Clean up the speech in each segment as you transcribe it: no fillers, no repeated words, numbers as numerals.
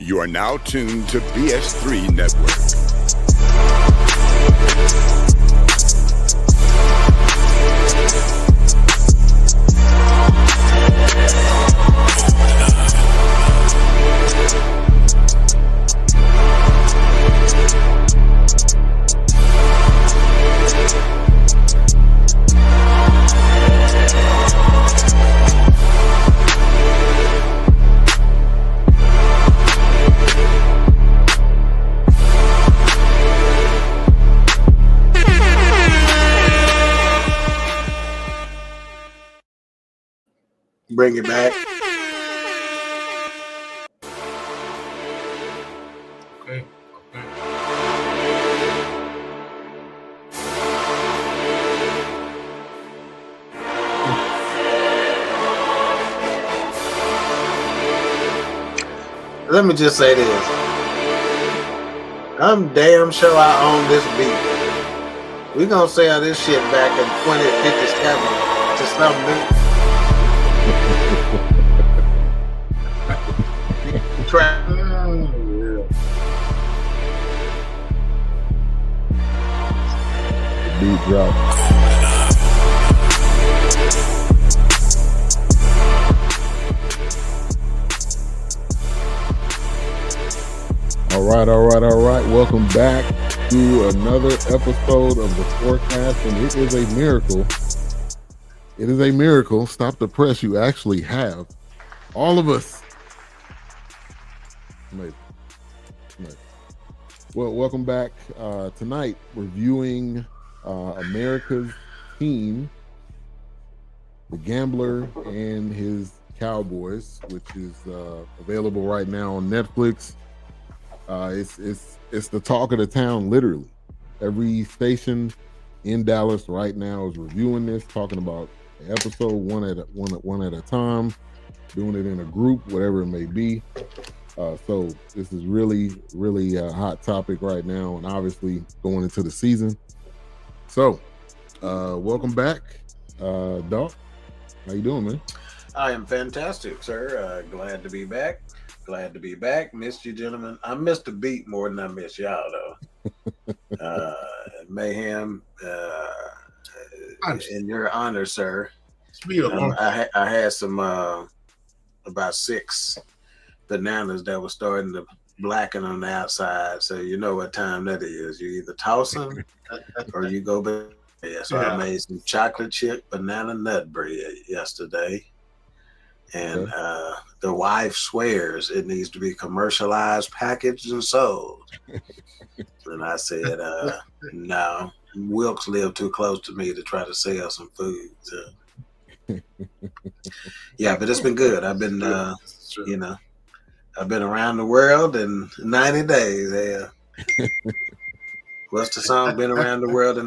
You are now tuned to BS3 Network. Bring it back. Okay. Let me just say this. I'm damn sure I own this beat. We're going to sell this shit back in 2057 to some new track. Beat drop. All right. Welcome back to another episode of the Fourcast, and it is a miracle. It is a miracle. Stop the press. You actually have all of us. Amazing. Well, welcome back. Tonight, reviewing America's team, the Gambler and His Cowboys, which is available right now on Netflix. It's the talk of the town, literally. Every station in Dallas right now is reviewing this, talking about the episode one at a time, doing it in a group, whatever it may be. So this is really a hot topic right now, and obviously going into the season. So, welcome back, Doc. How you doing, man? I am fantastic, sir. Glad to be back. Missed you, gentlemen. I missed the beat more than I miss y'all, though. Mayhem, in your honor, sir. I had some about 6 bananas that were starting to blacken on the outside, so you know what time that is. You either toss them or you go back. So I made some chocolate chip banana nut bread yesterday, and the wife swears it needs to be commercialized, packaged, and sold. And I said, no, Wilkes lived too close to me to try to sell some food. So. Yeah, but it's been good. I've been, I've been around the world in 90 days. Yeah. What's the song? Been around the world in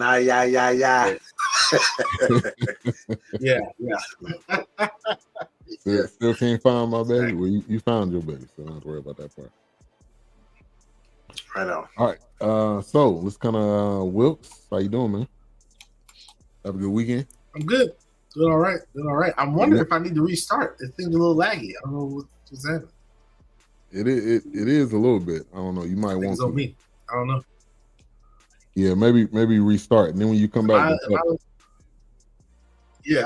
yeah. Still can't find my baby. Well, you found your baby, so don't have to worry about that part. Right on. All right. So let's kind of Wilkes. How you doing, man? Have a good weekend. I'm good. Doing all right. I'm wondering if I need to restart. This thing's a little laggy. I don't know what's happening. It is a little bit. I don't know. You might want to. On me. I don't know. Yeah, maybe restart, and then when you come back. I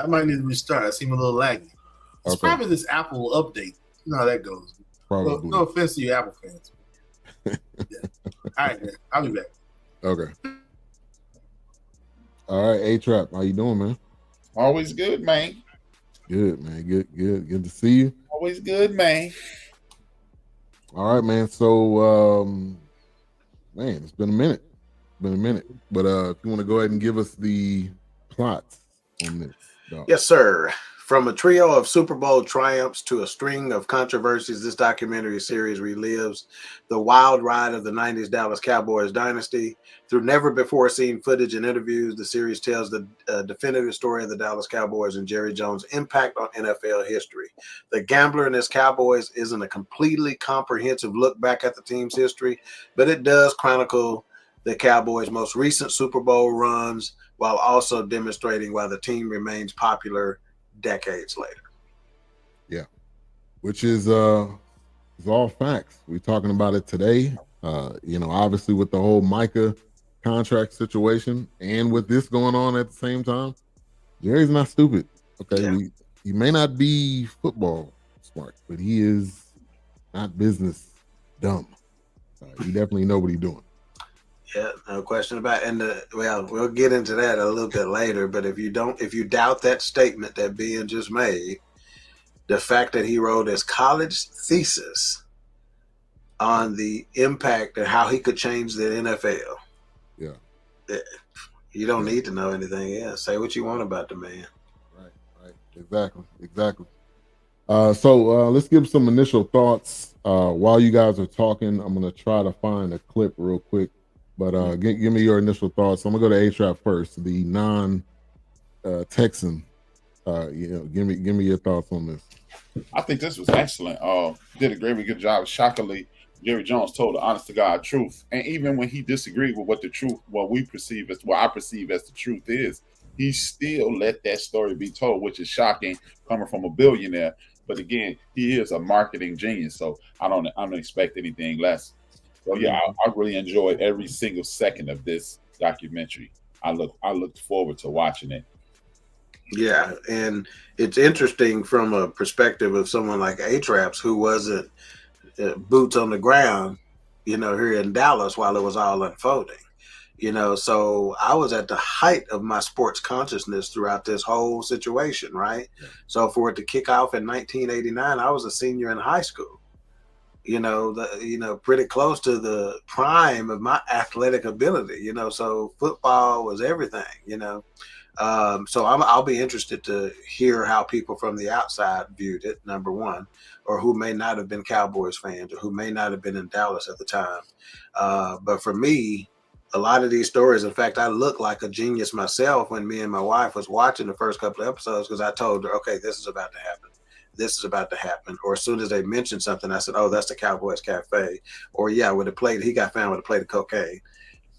might need to restart. I seem a little laggy. It's probably this Apple update. You know how that goes. Probably. Well, no offense to you Apple fans. All right, man. I'll be back. Okay. All right, A-Trap. How you doing, man? Always good, man. Good, man. Good to see you. Always good, man. All right, man. So, man, it's been a minute. But if you want to go ahead and give us the plots on this. Dog. Yes, sir. From a trio of Super Bowl triumphs to a string of controversies, this documentary series relives the wild ride of the 90s Dallas Cowboys dynasty. Through never-before-seen footage and interviews, the series tells the definitive story of the Dallas Cowboys and Jerry Jones' impact on NFL history. The Gambler and His Cowboys isn't a completely comprehensive look back at the team's history, but it does chronicle the Cowboys' most recent Super Bowl runs while also demonstrating why the team remains popular decades later. Yeah, which is It's all facts. We're talking about it today. Obviously with the whole Micah contract situation and with this going on at the same time, Jerry's not stupid. Okay, Yeah. he may not be football smart, but he is not business dumb. He definitely know what he's doing. Yeah, no question about it. And we'll get into that a little bit later. But if you doubt that statement that Ben just made, the fact that he wrote his college thesis on the impact and how he could change the NFL. Yeah. You don't need to know anything else. Say what you want about the man. Right. Exactly. So let's give some initial thoughts. While you guys are talking, I'm gonna try to find a clip real quick. But give me your initial thoughts. I'm gonna go to A-Trap first, the non-Texan. Give me your thoughts on this. I think this was excellent. Did a very good job. Shockingly, Jerry Jones told the honest to God truth. And even when he disagreed with what I perceive as the truth is, he still let that story be told, which is shocking coming from a billionaire. But again, he is a marketing genius, so I don't expect anything less. So yeah, I really enjoyed every single second of this documentary. I looked forward to watching it. Yeah, and it's interesting from a perspective of someone like A-Traps who wasn't boots on the ground, here in Dallas while it was all unfolding. So I was at the height of my sports consciousness throughout this whole situation, right? Yeah. So for it to kick off in 1989, I was a senior in high school. Pretty close to the prime of my athletic ability. So football was everything. So I'll be interested to hear how people from the outside viewed it, number one, or who may not have been Cowboys fans or who may not have been in Dallas at the time. But for me, a lot of these stories, in fact, I looked like a genius myself when me and my wife was watching the first couple of episodes because I told her, okay, this is about to happen. This is about to happen. Or as soon as they mentioned something, I said, oh, that's the Cowboys Cafe. Or yeah, he got found with a plate of cocaine.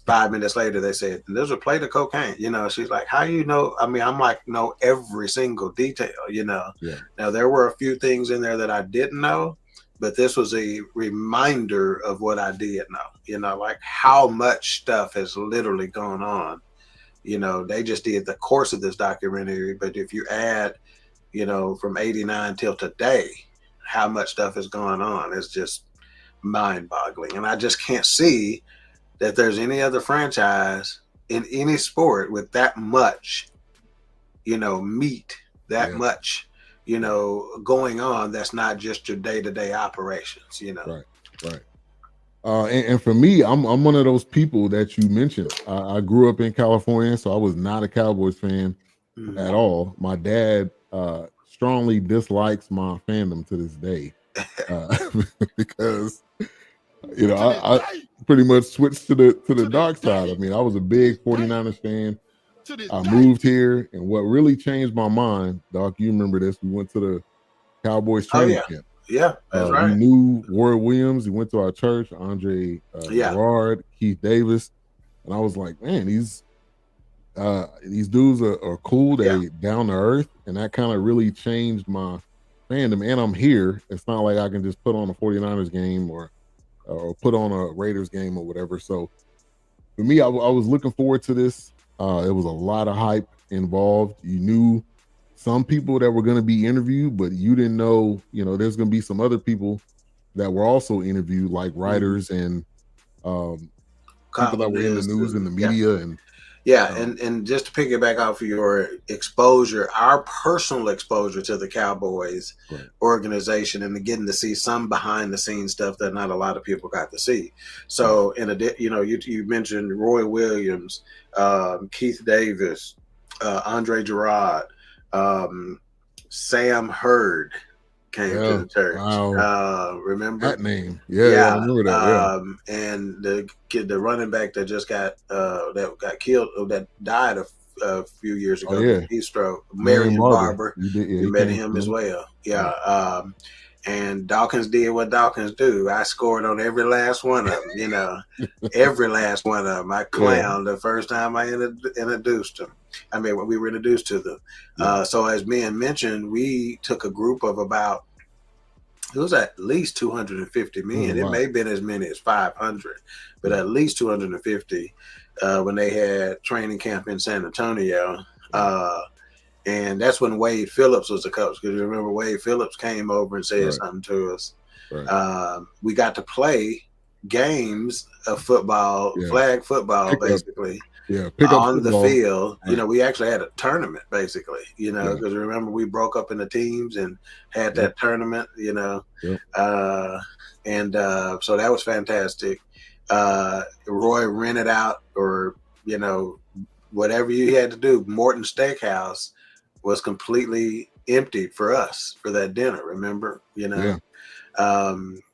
5 minutes later, they said, there's a plate of cocaine. She's like, how you know? I mean, I'm like, know every single detail, Yeah. Now, there were a few things in there that I didn't know, but this was a reminder of what I did know, like how much stuff has literally gone on. They just did the course of this documentary, but if you add, from 89 till today, how much stuff is going on, it's just mind-boggling. And I just can't see that there's any other franchise in any sport with that much, meat, that much, going on. That's not just your day-to-day operations, Right. And for me, I'm one of those people that you mentioned. I grew up in California, so I was not a Cowboys fan at all. My dad strongly dislikes my fandom to this day because I pretty much switched to the dark side. I mean, I was a big 49ers fan. I moved here, and what really changed my mind, Doc, you remember this, we went to the Cowboys training camp. Yeah, that's right. We knew Roy Williams. He went to our church, Andre Gerard, Keith Davis. And I was like, man, these dudes are cool. They down to earth. And that kind of really changed my fandom. And I'm here. It's not like I can just put on a 49ers game or put on a Raiders game or whatever. So for me, I was looking forward to this. It was a lot of hype involved. You knew some people that were going to be interviewed, but you didn't know, there's going to be some other people that were also interviewed, like writers and people that were in the news and the media. And just to piggyback off of your exposure, our personal exposure to the Cowboys organization and getting to see some behind the scenes stuff that not a lot of people got to see. So you mentioned Roy Williams, Keith Davis, Andre Gerard, Sam Hurd came to the church. Wow. Remember that name? Yeah, I remember that. And the running back that just got killed, that died a few years ago. Heat stroke. Marion Barber. You met him as well. And Dawkins did what Dawkins do. I scored on every last one of them. Every last one of them. I clowned the first time I introduced them. I mean, when we were introduced to them. So as Ben mentioned, we took a group of about It was at least 250 men. It may have been as many as 500, but at least 250 when they had training camp in San Antonio. And that's when Wade Phillips was the coach. Because you remember Wade Phillips came over and said something to us. We got to play games of football, flag football, basically. On the field, we actually had a tournament, basically, because remember we broke up into teams and had that tournament, and so that was fantastic. Roy rented out, or whatever you had to do. Morton Steakhouse was completely empty for us for that dinner. Remember, Hey,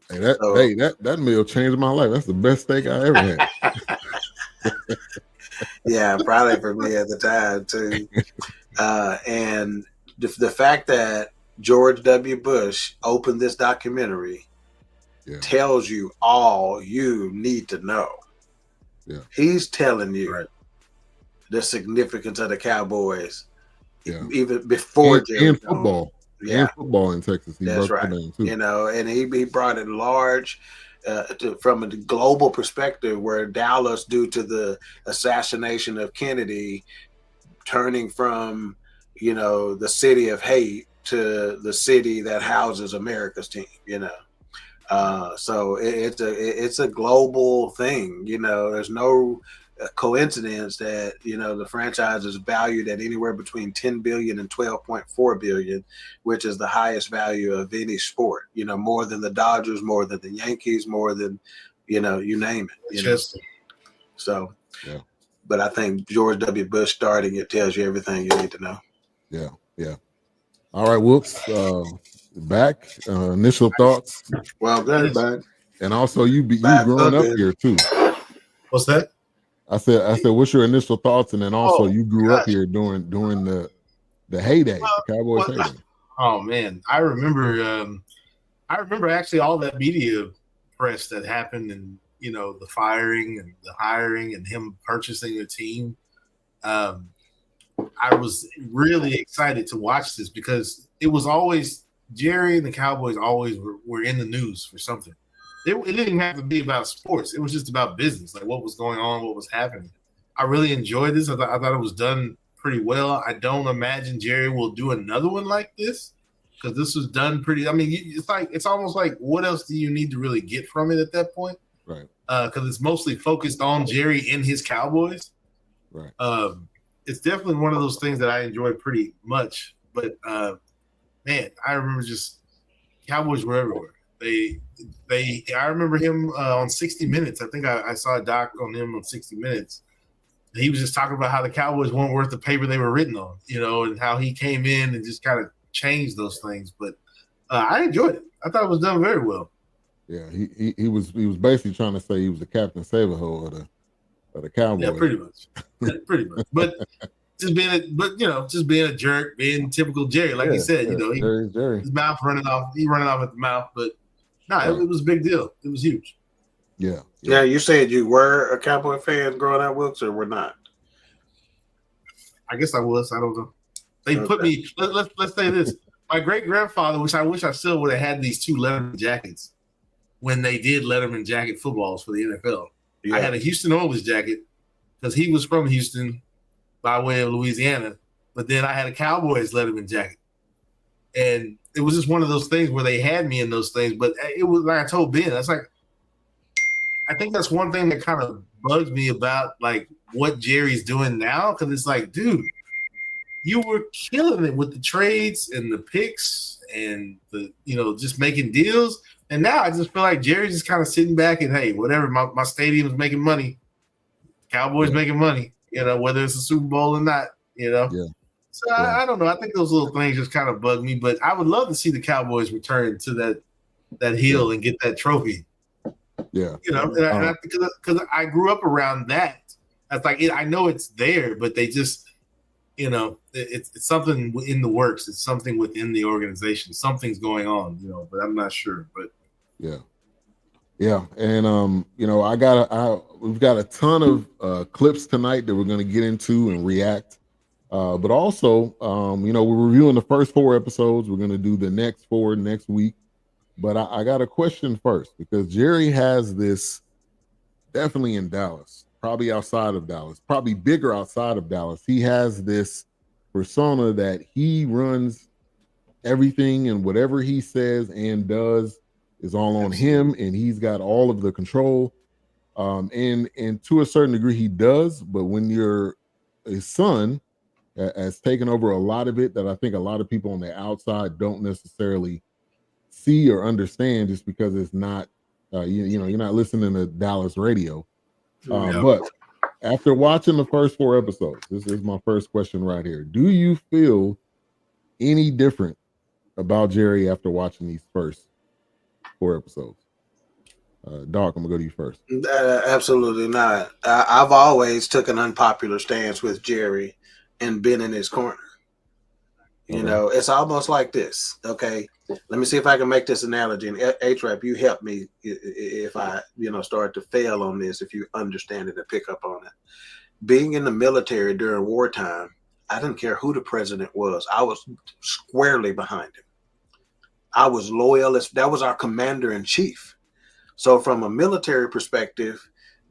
that meal changed my life. That's the best steak I ever had. Yeah, probably for me at the time too. And the fact that George W. Bush opened this documentary tells you all you need to know. He's telling you the significance of the Cowboys, even before in football. And football in Texas. That's right. Too. And he brought it large. From a global perspective, where Dallas, due to the assassination of Kennedy, turning from the city of hate to the city that houses America's team, so it's a global thing. There's no coincidence that the franchise is valued at anywhere between 10 billion and 12.4 billion, which is the highest value of any sport. More than the Dodgers, more than the Yankees, more than you name it. So but I think George W. Bush starting it tells you everything you need to know. All right, Whoops, back initial thoughts. Well, good, back. And also you growing up here too. What's that? I said, what's your initial thoughts? And then also you grew up here during the heyday, the Cowboys heyday. Oh man, I remember actually all that media press that happened, and the firing and the hiring and him purchasing a team. I was really excited to watch this because it was always Jerry and the Cowboys always were in the news for something. It didn't even have to be about sports. It was just about business, like what was going on, what was happening. I really enjoyed this. I thought it was done pretty well. I don't imagine Jerry will do another one like this because this was done pretty. I mean, it's almost like what else do you need to really get from it at that point? Right. Because it's mostly focused on Jerry and his Cowboys. Right. It's definitely one of those things that I enjoy pretty much. But man, I remember just Cowboys were everywhere. I remember him on 60 Minutes. I think I saw a doc on him on 60 Minutes. He was just talking about how the Cowboys weren't worth the paper they were written on, and how he came in and just kind of changed those things. But I enjoyed it. I thought it was done very well. Yeah, he was basically trying to say he was the Captain Save-A-Ho of the Cowboys. Yeah, pretty much. But just being a jerk, being typical Jerry, like you said, Jerry. His mouth running off at the mouth, but it was a big deal. It was huge. Yeah. You said you were a Cowboy fan growing up, Wilkes, or were not? I guess I was. I don't know. They put me. Let's say this. My great grandfather, which I wish I still would have had these 2 Letterman jackets when they did Letterman jacket footballs for the NFL. I had a Houston Oilers jacket because he was from Houston by way of Louisiana, but then I had a Cowboys Letterman jacket, and it was just one of those things where they had me in those things. But it was like I told Ben, that's like, I think that's one thing that kind of bugs me about like what Jerry's doing now, because it's like, dude, you were killing it with the trades and the picks and the just making deals, and now I just feel like Jerry's just kind of sitting back and hey, whatever, my stadium's making money, Cowboys making money, whether it's a Super Bowl or not, So I don't know. I think those little things just kind of bug me, but I would love to see the Cowboys return to that hill and get that trophy. Yeah, because I grew up around that. That's like I know it's there, but they just, it's something in the works. It's something within the organization. Something's going on, but I'm not sure. But yeah, and we've got a ton of clips tonight that we're going to get into and react. But also, we're reviewing the first 4 episodes. We're going to do the next 4 next week. But I got a question first, because Jerry has this, definitely in Dallas, probably outside of Dallas, probably bigger outside of Dallas. He has this persona that he runs everything, and whatever he says and does is all on him, and he's got all of the control. And to a certain degree he does, but when you're a son has taken over a lot of it that I think a lot of people on the outside don't necessarily see or understand, just because it's not you know, you're not listening to Dallas radio. But after watching the first 4 episodes, this is my first question right here. Do you feel any different about Jerry after watching these first 4 episodes? Doc, I'm gonna go to you first. Absolutely not. I've always took an unpopular stance with Jerry and been in his corner. You know, it's almost like this. Okay, let me see if I can make this analogy. And H-Rap, you help me if I, start to fail on this, if you understand it and pick up on it. Being in the military during wartime, I didn't care who the president was. I was squarely behind him. I was loyal. That was our commander in chief. So from a military perspective,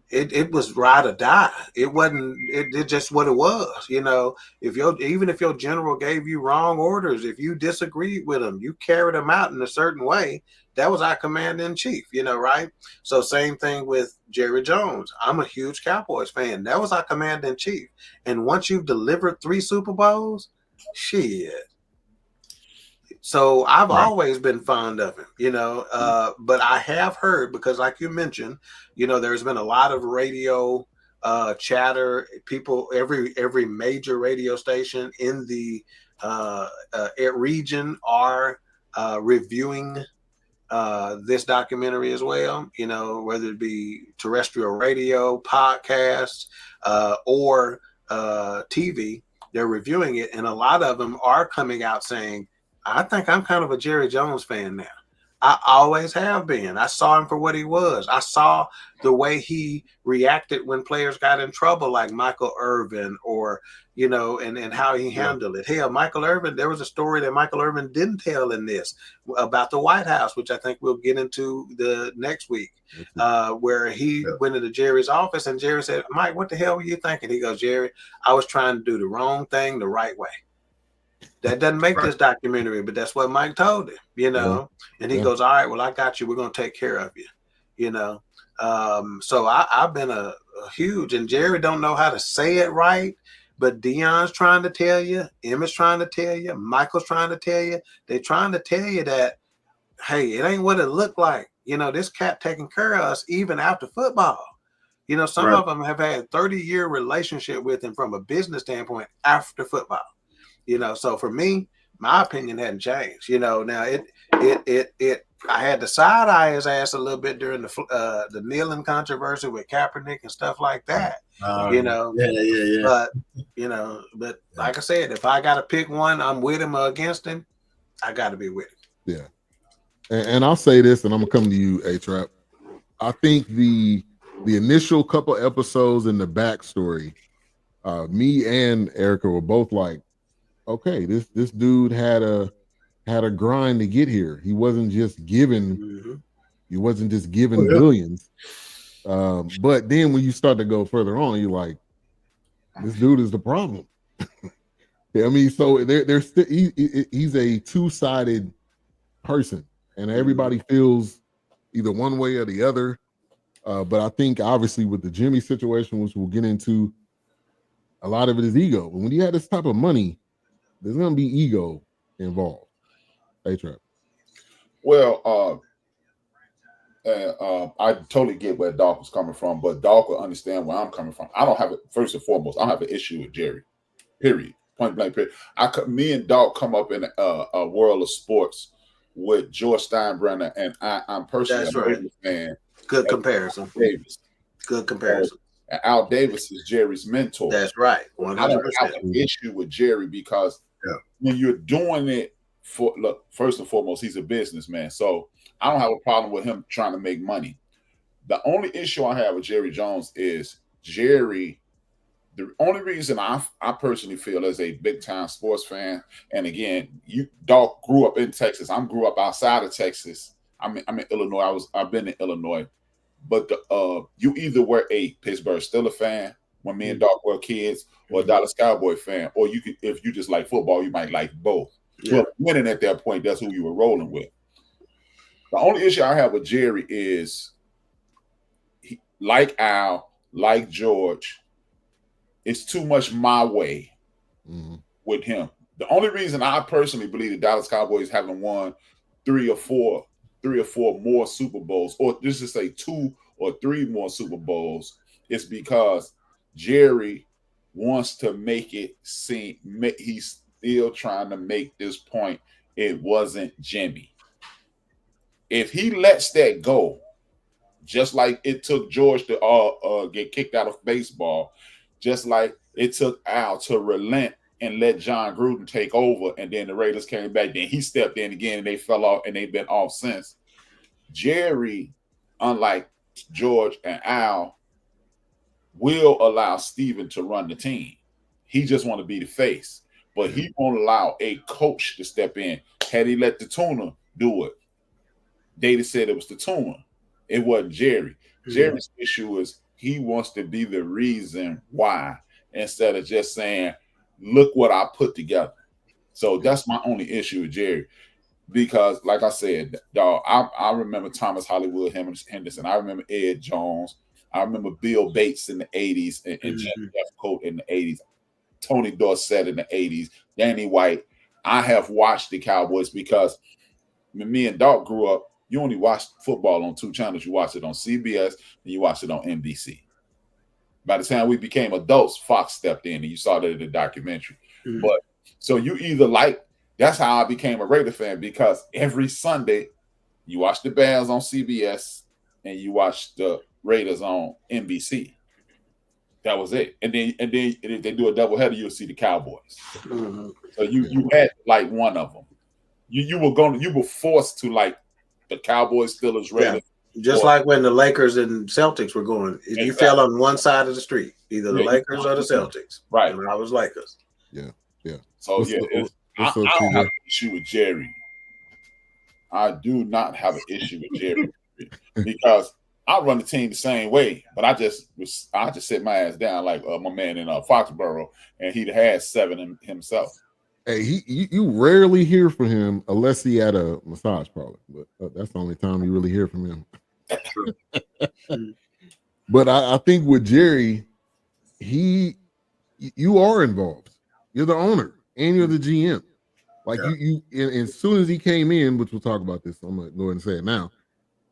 it was ride or die. It wasn't. It just what it was. Even if your general gave you wrong orders, if you disagreed with him, you carried him out in a certain way. That was our commander in chief. Right? So same thing with Jerry Jones. I'm a huge Cowboys fan. That was our commander in chief. And once you've delivered 3 Super Bowls, shit. So I've always been fond of him, but I have heard, because like you mentioned, there's been a lot of radio chatter. People, every major radio station in the region are reviewing this documentary as well, whether it be terrestrial radio, podcasts, or TV, they're reviewing it. And a lot of them are coming out saying, I think I'm kind of a Jerry Jones fan now. I always have been. I saw him for what he was. I saw the way he reacted when players got in trouble, like Michael Irvin, or, and how he handled it. Hell, Michael Irvin, there was a story that Michael Irvin didn't tell in this about the White House, which I think we'll get into the next week, where he went into Jerry's office and Jerry said, Mike, what the hell were you thinking? He goes, Jerry, I was trying to do the wrong thing the right way. That doesn't make this documentary, but that's what Mike told him, and he goes, all right, well, I got you. We're going to take care of you, So I've been a huge, and Jerry don't know how to say it right, but Dion's trying to tell you, Emmett's trying to tell you, Michael's trying to tell you. They're trying to tell you that, hey, it ain't what it looked like. This cat taking care of us even after football. Some of them have had 30-year relationship with him from a business standpoint after football. So for me, my opinion hadn't changed. Now I had to side eye his ass a little bit during the kneeling controversy with Kaepernick and stuff like that. But but like I said, if I got to pick one, I'm with him or against him. I got to be with him. Yeah, and I'll say this, and I'm gonna come to you, A-Trap. I think the initial couple episodes in the backstory, me and Erica were both like, okay, this dude had a grind to get here. He wasn't just given billions. But then when you start to go further on, you're like, this dude is the problem. I mean, so there's he's a two-sided person, and everybody feels either one way or the other. But I think obviously with the Jimmy situation, which we'll get into, a lot of it is ego. But when you have this type of money, there's gonna be ego involved. A-Trap. Well, I totally get where Doc was coming from, but Doc will understand where I'm coming from. I don't have it. First and foremost, I don't have an issue with Jerry. Period. Point blank. Period. Me and Doc come up in a world of sports with George Steinbrenner, and I'm personally a Davis fan. Good comparison. Davis. Good comparison. And Al Davis is Jerry's mentor. That's right. 100%. I don't have an issue with Jerry because when you're doing it first and foremost, he's a businessman. So I don't have a problem with him trying to make money. The only issue I have with Jerry Jones is Jerry. The only reason I personally feel as a big time sports fan, and again, Doc grew up in Texas. I grew up outside of Texas, I'm in Illinois. I've been in Illinois, but you either were a Pittsburgh Steelers fan when me and Doc were kids, or a Dallas Cowboy fan, or you could, if you just like football, you might like both. Yeah. But winning at that point, that's who you were rolling with. The only issue I have with Jerry is, like Al, like George, it's too much my way with him. The only reason I personally believe the Dallas Cowboys haven't won three or four more Super Bowls, or just to say 2 or 3 more Super Bowls, is because Jerry wants to make it seem he's still trying to make this point. It wasn't Jimmy. If he lets that go, just like it took George to get kicked out of baseball, just like it took Al to relent and let John Gruden take over, and then the Raiders came back, then he stepped in again and they fell off, and they've been off since. Jerry, unlike George and Al, will allow Steven to run the team. He just want to be the face, but he won't allow a coach to step in. Had he let the tuner do it, they'd have said it was the tuner. It wasn't Jerry. Jerry's issue is he wants to be the reason why, instead of just saying, look what I put together. So that's my only issue with Jerry. Because, like I said, dog, I remember Thomas Hollywood Henderson. I remember Ed Jones. I remember Bill Bates in the 80s and Jeff Coat in the 80s. Tony Dorsett in the 80s. Danny White. I have watched the Cowboys because when me and Doc grew up, you only watched football on 2 channels. You watched it on CBS and you watched it on NBC. By the time we became adults, Fox stepped in and you saw that in the documentary. But so you either that's how I became a Raider fan, because every Sunday you watch the Bears on CBS and you watch the Raiders on NBC. That was it. And then if they do a doubleheader, you'll see the Cowboys. So you had like one of them. You were forced to like the Cowboys, Steelers, Raiders. Yeah. Just like when the Lakers and Celtics were going, you fell on one side of the street, either the Lakers or the Celtics. Right. And I was Lakers. Yeah. So I don't have an issue with Jerry. I do not have an issue with Jerry because I run the team the same way, but I just sit my ass down like my man in Foxborough, and he'd had 7 himself. Hey, you rarely hear from him unless he had a massage parlor, but that's the only time you really hear from him. But I think with Jerry, you are involved. You're the owner and you're the GM. Like you as soon as he came in, which we'll talk about this, I'm gonna go ahead and say it now.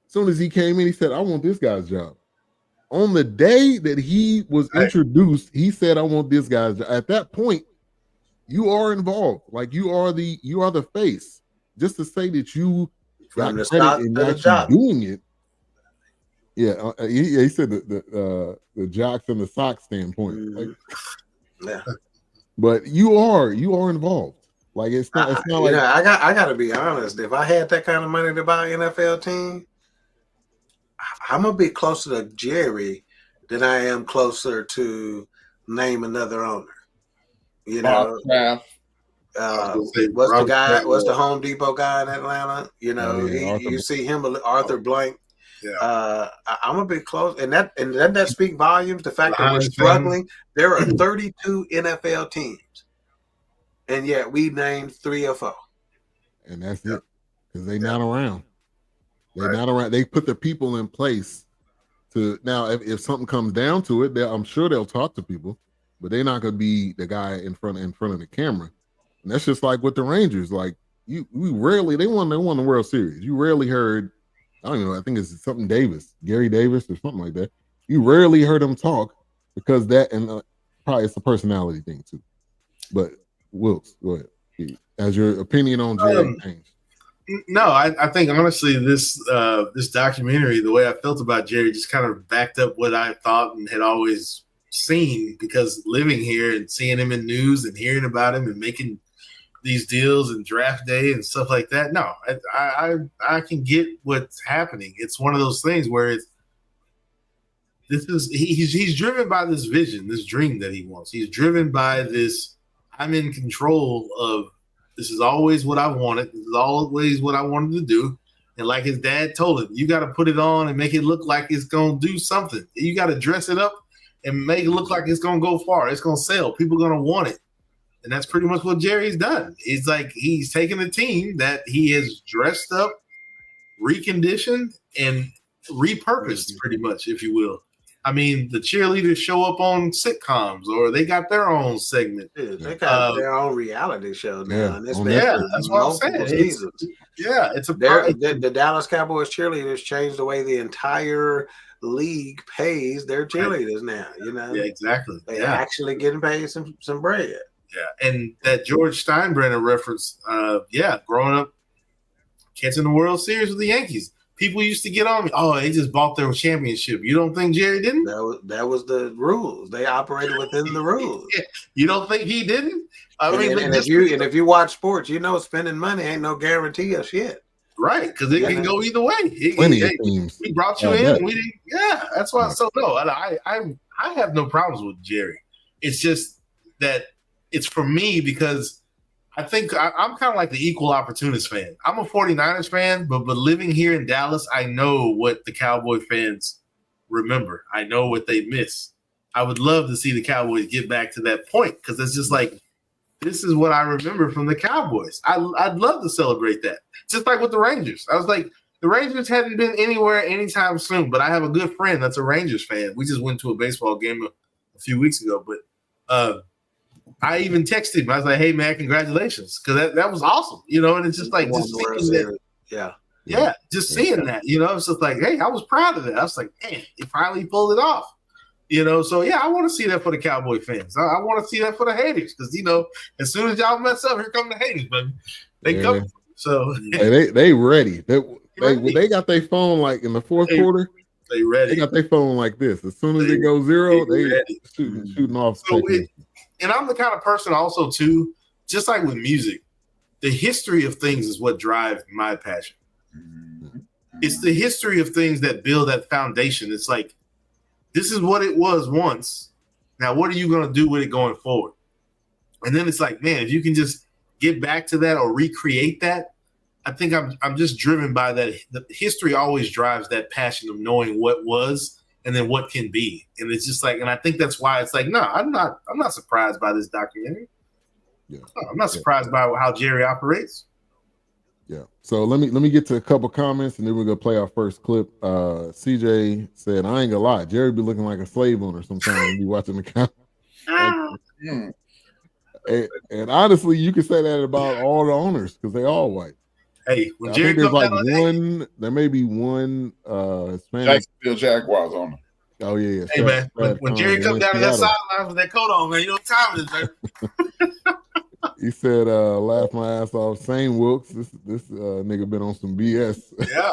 As soon as he came in, he said, I want this guy's job. On the day that he was introduced, he said, I want this guy's job. At that point, you are involved. Like you are the face. Just to say that you got credit in actually doing it. Yeah, he said the jocks and the socks standpoint. Like, but you are involved. Like it's not like I gotta be honest. If I had that kind of money to buy an NFL team, I'm gonna be closer to Jerry than I am closer to name another owner. You know, what's the Home Depot guy in Atlanta? You know, you see him, Arthur Blank. Yeah. I'm a bit close, and doesn't that speak volumes? The fact that we're struggling. There are 32 NFL teams, and yet we named 3 or 4. And that's it, because they're not around. They're not around. They put the people in place to now. If something comes down to it, I'm sure they'll talk to people, but they're not going to be the guy in front of the camera. And that's just like with the Rangers. Like they won the World Series. You rarely heard. I don't know. I think it's something Gary Davis or something like that. You rarely heard him talk because that, and probably it's a personality thing too. But Wilkes, go ahead. Has your opinion on Jerry changed? No, I think honestly this documentary, the way I felt about Jerry, just kind of backed up what I thought and had always seen, because living here and seeing him in news and hearing about him and making these deals and draft day and stuff like that. No, I can get what's happening. It's one of those things where he's driven by this vision, this dream that he wants. He's driven by this. I'm in control of. This is always what I wanted. This is always what I wanted to do. And like his dad told him, you got to put it on and make it look like it's going to do something. You got to dress it up and make it look like it's going to go far. It's going to sell. People are going to want it. And that's pretty much what Jerry's done. It's like he's taken a team that he has dressed up, reconditioned, and repurposed pretty much, if you will. I mean, the cheerleaders show up on sitcoms or they got their own segment. Dude, they got their own reality show now. That's what I'm saying. The Dallas Cowboys cheerleaders changed the way the entire league pays their cheerleaders now. You know, yeah, exactly. They're actually getting paid some bread. Yeah, and that George Steinbrenner reference, growing up, catching the World Series with the Yankees. People used to get on me. Oh, they just bought their championship. You don't think Jerry didn't? That was the rules. They operated within the rules. You don't think he didn't? If you watch sports, you know spending money ain't no guarantee of shit. Right, because it can go either way. We brought you in. And we didn't. Yeah, that's why. So no, I have no problems with Jerry. It's just that it's for me because I think I'm kind of like the equal opportunist fan. I'm a 49ers fan, but living here in Dallas, I know what the Cowboy fans remember. I know what they miss. I would love to see the Cowboys get back to that point because it's just like, this is what I remember from the Cowboys. I'd love to celebrate that. Just like with the Rangers. I was like, the Rangers hadn't been anywhere anytime soon, but I have a good friend that's a Rangers fan. We just went to a baseball game a few weeks ago, but I even texted him. I was like, hey, man, congratulations. Because that was awesome, you know, and it's just like just seeing that. Seeing that, you know, it's just like, hey, I was proud of that. I was like, man, he finally pulled it off. You know, so yeah, I want to see that for the Cowboy fans. I want to see that for the haters because, you know, as soon as y'all mess up, here come the haters, baby. They come. So they ready. They got their phone like in the fourth quarter. They ready. They got their phone like this. As soon as it goes zero, they shooting off. So and I'm the kind of person also too, just like with music, the history of things is what drives my passion. It's the history of things that build that foundation. It's like, this is what it was once. Now, what are you going to do with it going forward? And then it's like, man, if you can just get back to that or recreate that, I think I'm just driven by that. The history always drives that passion of knowing what was and then what can be. And it's just like, and I think that's why it's like, no, I'm not surprised by this documentary. Yeah. No, I'm not surprised by how Jerry operates. Yeah. So let me get to a couple comments and then we're gonna play our first clip. CJ said, I ain't gonna lie, Jerry be looking like a slave owner sometimes when you watching the count. And honestly, you can say that about all the owners because they all white. Hey, when Jerry comes like there may be one Hispanic Jacksonville Jaguars owner. Oh yeah. Hey man, when Jerry comes down to that sideline with that coat on, man, you know what time it is, man. He said, laugh my ass off. Same Wilkes. This nigga been on some BS. Yeah.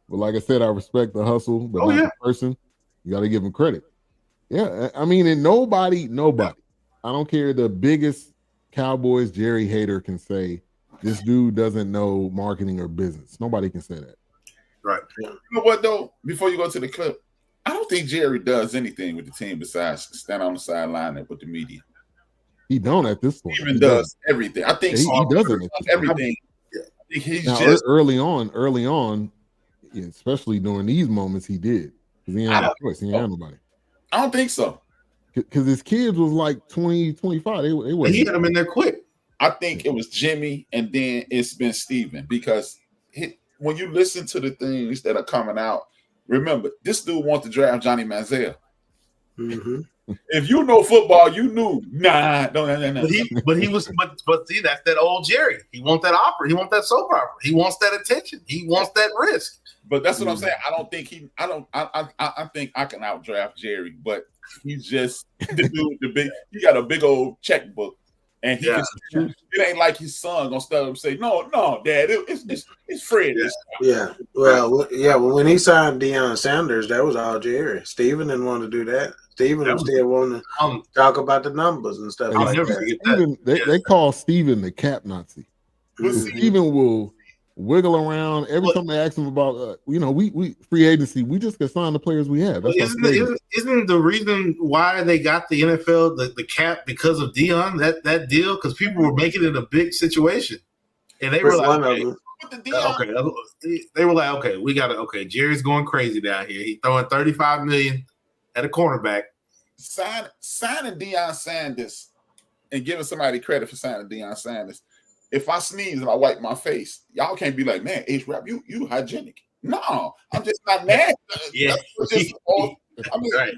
But like I said, I respect the hustle, but not the person. You got to give him credit. Yeah. I mean, and nobody, I don't care, the biggest Cowboys Jerry hater can say, this dude doesn't know marketing or business. Nobody can say that. Right. You know what, though? Before you go to the clip, I don't think Jerry does anything with the team besides stand on the sideline and with the media. He don't at this point. He even does everything. I think he doesn't everything. I think he's now, just early on, especially during these moments, he did because he had no choice. He had nobody. I don't think so. Because his kids was like 20, 25. He had them in there quick. I think it was Jimmy, and then it's been Steven because when you listen to the things that are coming out, remember this dude wanted to draft Johnny Manziel. Mm-hmm. If you know football, you knew. No. But see, that's that old Jerry. He wants that opera. He wants that soap opera. He wants that attention. He wants that risk. But that's what I'm saying. I don't think I think I can outdraft Jerry, but he's just the dude. He got a big old checkbook, and it ain't like his son gonna start and say, "No, Dad, it's Fred." Yeah. Well, when he signed Deion Sanders, that was all Jerry. Steven didn't want to do that. Steven still want to talk about the numbers and stuff like that. They call Steven the cap Nazi. Steven will wiggle around every time they ask him about, we free agency. We just can sign the players we have. Isn't the reason why they got the NFL the cap because of Deion that deal? Because people were making it a big situation, and they were like, the Deion. Okay, they were like, okay, we got to. Okay, Jerry's going crazy down here. He throwing $35 million at a cornerback. Signing Deion Sanders and giving somebody credit for signing Deion Sanders. If I sneeze and I wipe my face, y'all can't be like, man, H-Rap, you hygienic. No, I'm just not mad. Yeah. I mean, right.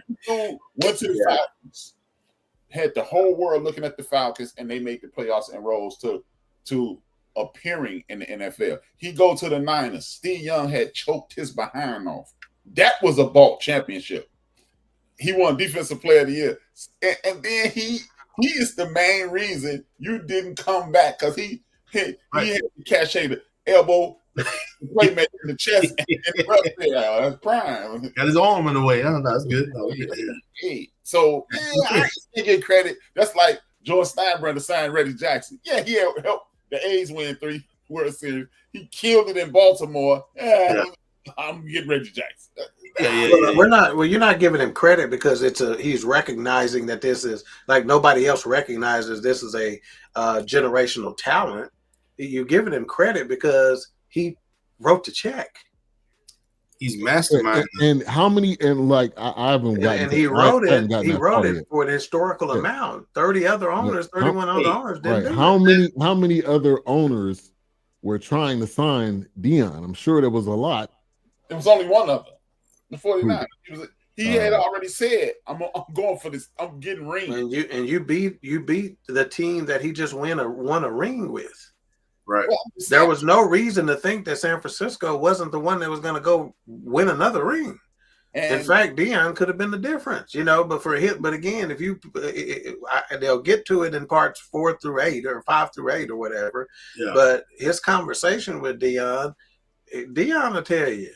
Went to the Falcons, had the whole world looking at the Falcons, and they made the playoffs and rose to appearing in the NFL. He go to the Niners. Steve Young had choked his behind off. That was a Balt championship. He won Defensive Player of the Year, and then he is the main reason you didn't come back because he had the cachet, the elbow, playmaker in the chest, and the rest there. That's prime. Got his arm in the way. I don't know. That's good. So I can't get credit. That's like George Steinbrenner signed Reggie Jackson. Yeah, he helped the A's win 3 World Series. He killed it in Baltimore. I'm getting Reggie Jackson. You're not giving him credit because he's recognizing that this is like nobody else recognizes this is a generational talent. You're giving him credit because he wrote the check. He's mastermind. And how many? And like I haven't gotten. And he wrote it. He wrote it for an historical amount. 30 other owners, 31 other owners. Didn't How many other owners were trying to sign Deion? I'm sure there was a lot. There was only one of them. The 49. He had already said, "I'm going for this. I'm getting rings." And you beat the team that he just won a ring with. Right. Well, there was no reason to think that San Francisco wasn't the one that was going to go win another ring. In fact, Deion could have been the difference, But again, they'll get to it in parts 4 through 8 or 5 through 8 or whatever. Yeah. But his conversation with Deion will tell you.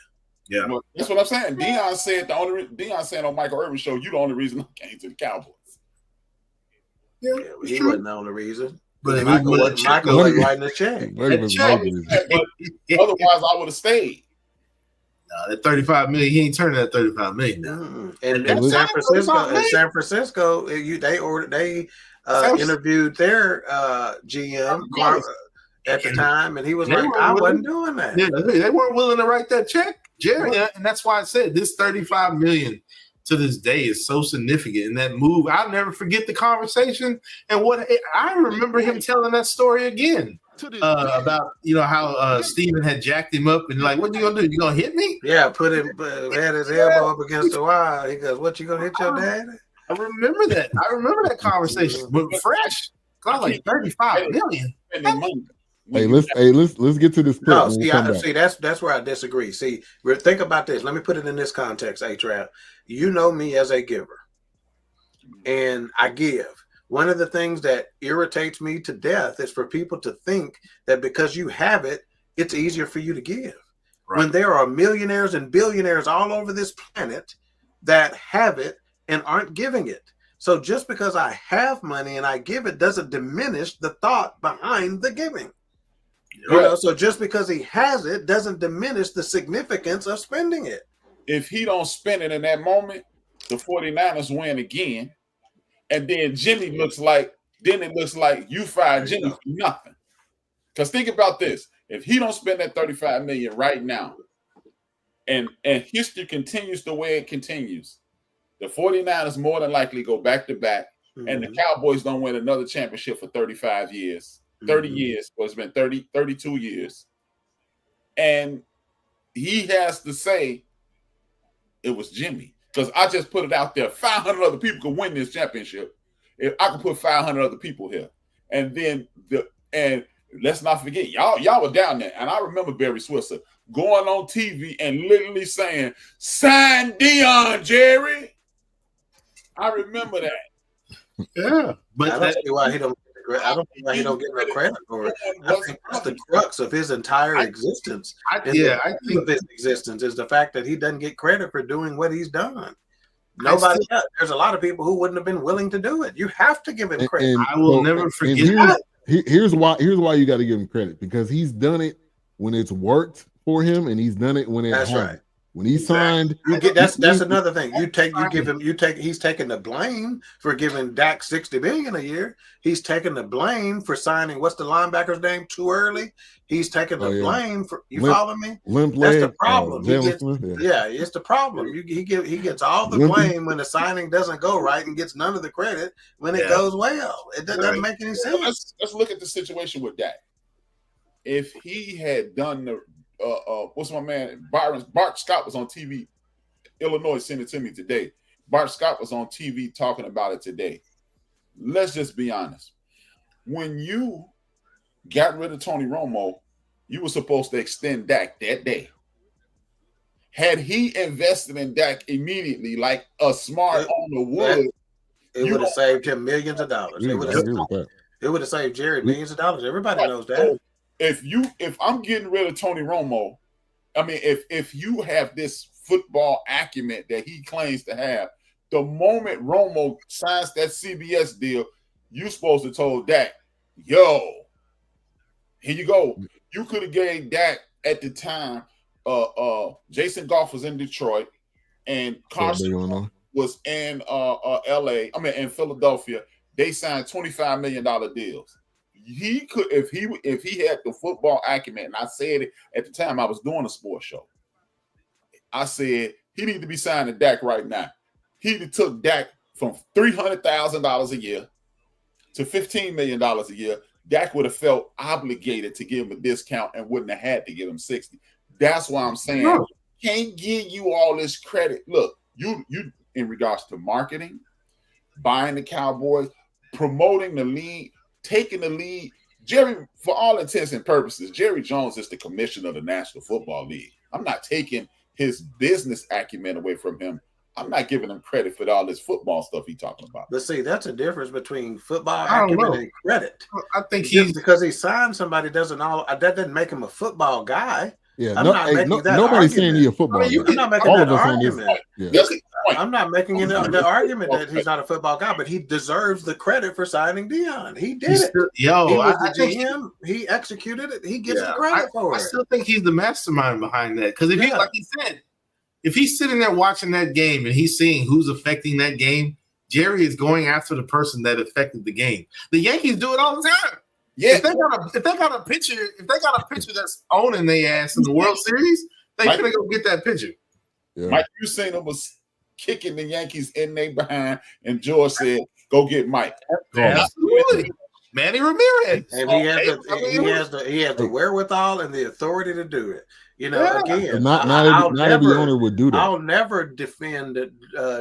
Yeah, well, that's what I'm saying. Deion said on Michael Irvin's show, "You the only reason I came to the Cowboys." Yeah, he wasn't the only reason. But Michael wasn't writing the check. Otherwise, I would have stayed. No, that $35 million, he ain't turning that $35 million down. And in San Francisco, they interviewed their GM at the time, and he was like, "I wasn't doing that." Yeah, they weren't willing to write that check, Jerry, and that's why I said this $35 million to this day is so significant. And that move, I'll never forget the conversation and what I remember him telling that story again about how Steven had jacked him up and like, "What you gonna do? You gonna hit me?" Yeah, had his elbow up against the wall. He goes, "What, you gonna hit your daddy?" I remember that. I remember that conversation, but fresh. I was like $35 million. Hey, let's get to this. No, see, that's where I disagree. See, think about this. Let me put it in this context, A-Trap. You know me as a giver, and I give. One of the things that irritates me to death is for people to think that because you have it, it's easier for you to give. Right. When there are millionaires and billionaires all over this planet that have it and aren't giving it. So just because I have money and I give it doesn't diminish the thought behind the giving. So just because he has it doesn't diminish the significance of spending it. If he don't spend it in that moment, the 49ers win again. And then it looks like you fired Jimmy for nothing. Because think about this. If he don't spend that $35 million right now, and history continues the way it continues, the 49ers more than likely go back to back, and the Cowboys don't win another championship for 35 years. 30 years, well, it's been 32 years. And he has to say it was Jimmy. Because I just put it out there. 500 other people could win this championship. If I could put 500 other people here. And then let's not forget, y'all were down there. And I remember Barry Switzer going on TV and literally saying, "Sign Deion, Jerry." I remember that. Yeah. But I don't see why he don't get no credit for it. I think that's the crux of his entire existence. I think of his existence is the fact that he doesn't get credit for doing what he's done. Nobody else. There's a lot of people who wouldn't have been willing to do it. You have to give him credit. And I will never forget that. Here's why you got to give him credit, because he's done it when it's worked for him, and he's done it when it hasn't. Right. When he signed, that's another thing. He's taking the blame for giving Dak $60 million a year. He's taking the blame for signing what's the linebacker's name too early. He's taking the blame for follow me? Limp That's leg, the problem. It's the problem. He gets all the blame when the signing doesn't go right and gets none of the credit when it goes well. It doesn't make any sense. Let's look at the situation with Dak. If he had done the what's my man Bart Scott was on TV. Illinois sent it to me today. Bart Scott was on TV talking about it today. Let's just be honest. When you got rid of Tony Romo, you were supposed to extend Dak that day. Had he invested in Dak immediately, like a smart owner would, it would have saved him millions of dollars. It would have saved Jerry millions of dollars. Everybody knows that. If I'm getting rid of Tony Romo, I mean, if you have this football acumen that he claims to have, the moment Romo signs that CBS deal, you're supposed to told Dak, yo, here you go. You could have gave Dak at the time. Jason Goff was in Detroit, and Carson was in LA. I mean, in Philadelphia. They signed $25 million deals. He could, if he had the football acumen, and I said it at the time I was doing a sports show. I said he needs to be signing Dak right now. He took Dak from $300,000 a year to $15 million a year. Dak would have felt obligated to give him a discount and wouldn't have had to give him 60. That's why I'm saying can't give you all this credit. Look, you in regards to marketing, buying the Cowboys, promoting the league, taking the lead. Jerry, for all intents and purposes, Jerry Jones is the commissioner of the National Football League. I'm not taking his business acumen away from him. I'm not giving him credit for all this football stuff he's talking about. But see, that's a difference between football acumen and credit. I think just because he signed somebody that doesn't make him a football guy. Yeah, nobody's saying he's a football guy. I'm not making that argument. I'm not making the argument that he's not a football guy, but he deserves the credit for signing Dion. He did it. He was the GM. He executed it. He gets the credit for it. I still think he's the mastermind behind that. Because if he, like he said, if he's sitting there watching that game and he's seeing who's affecting that game, Jerry is going after the person that affected the game. The Yankees do it all the time. Yeah, if they got a pitcher that's owning their ass in the World Series, they finna go get that pitcher. Yeah. Mike Usain was kicking the Yankees in their behind, and George said, "Go get Mike." Absolutely, Manny Ramirez, and he has the wherewithal and the authority to do it. You know, again, not every owner would do that. I'll never defend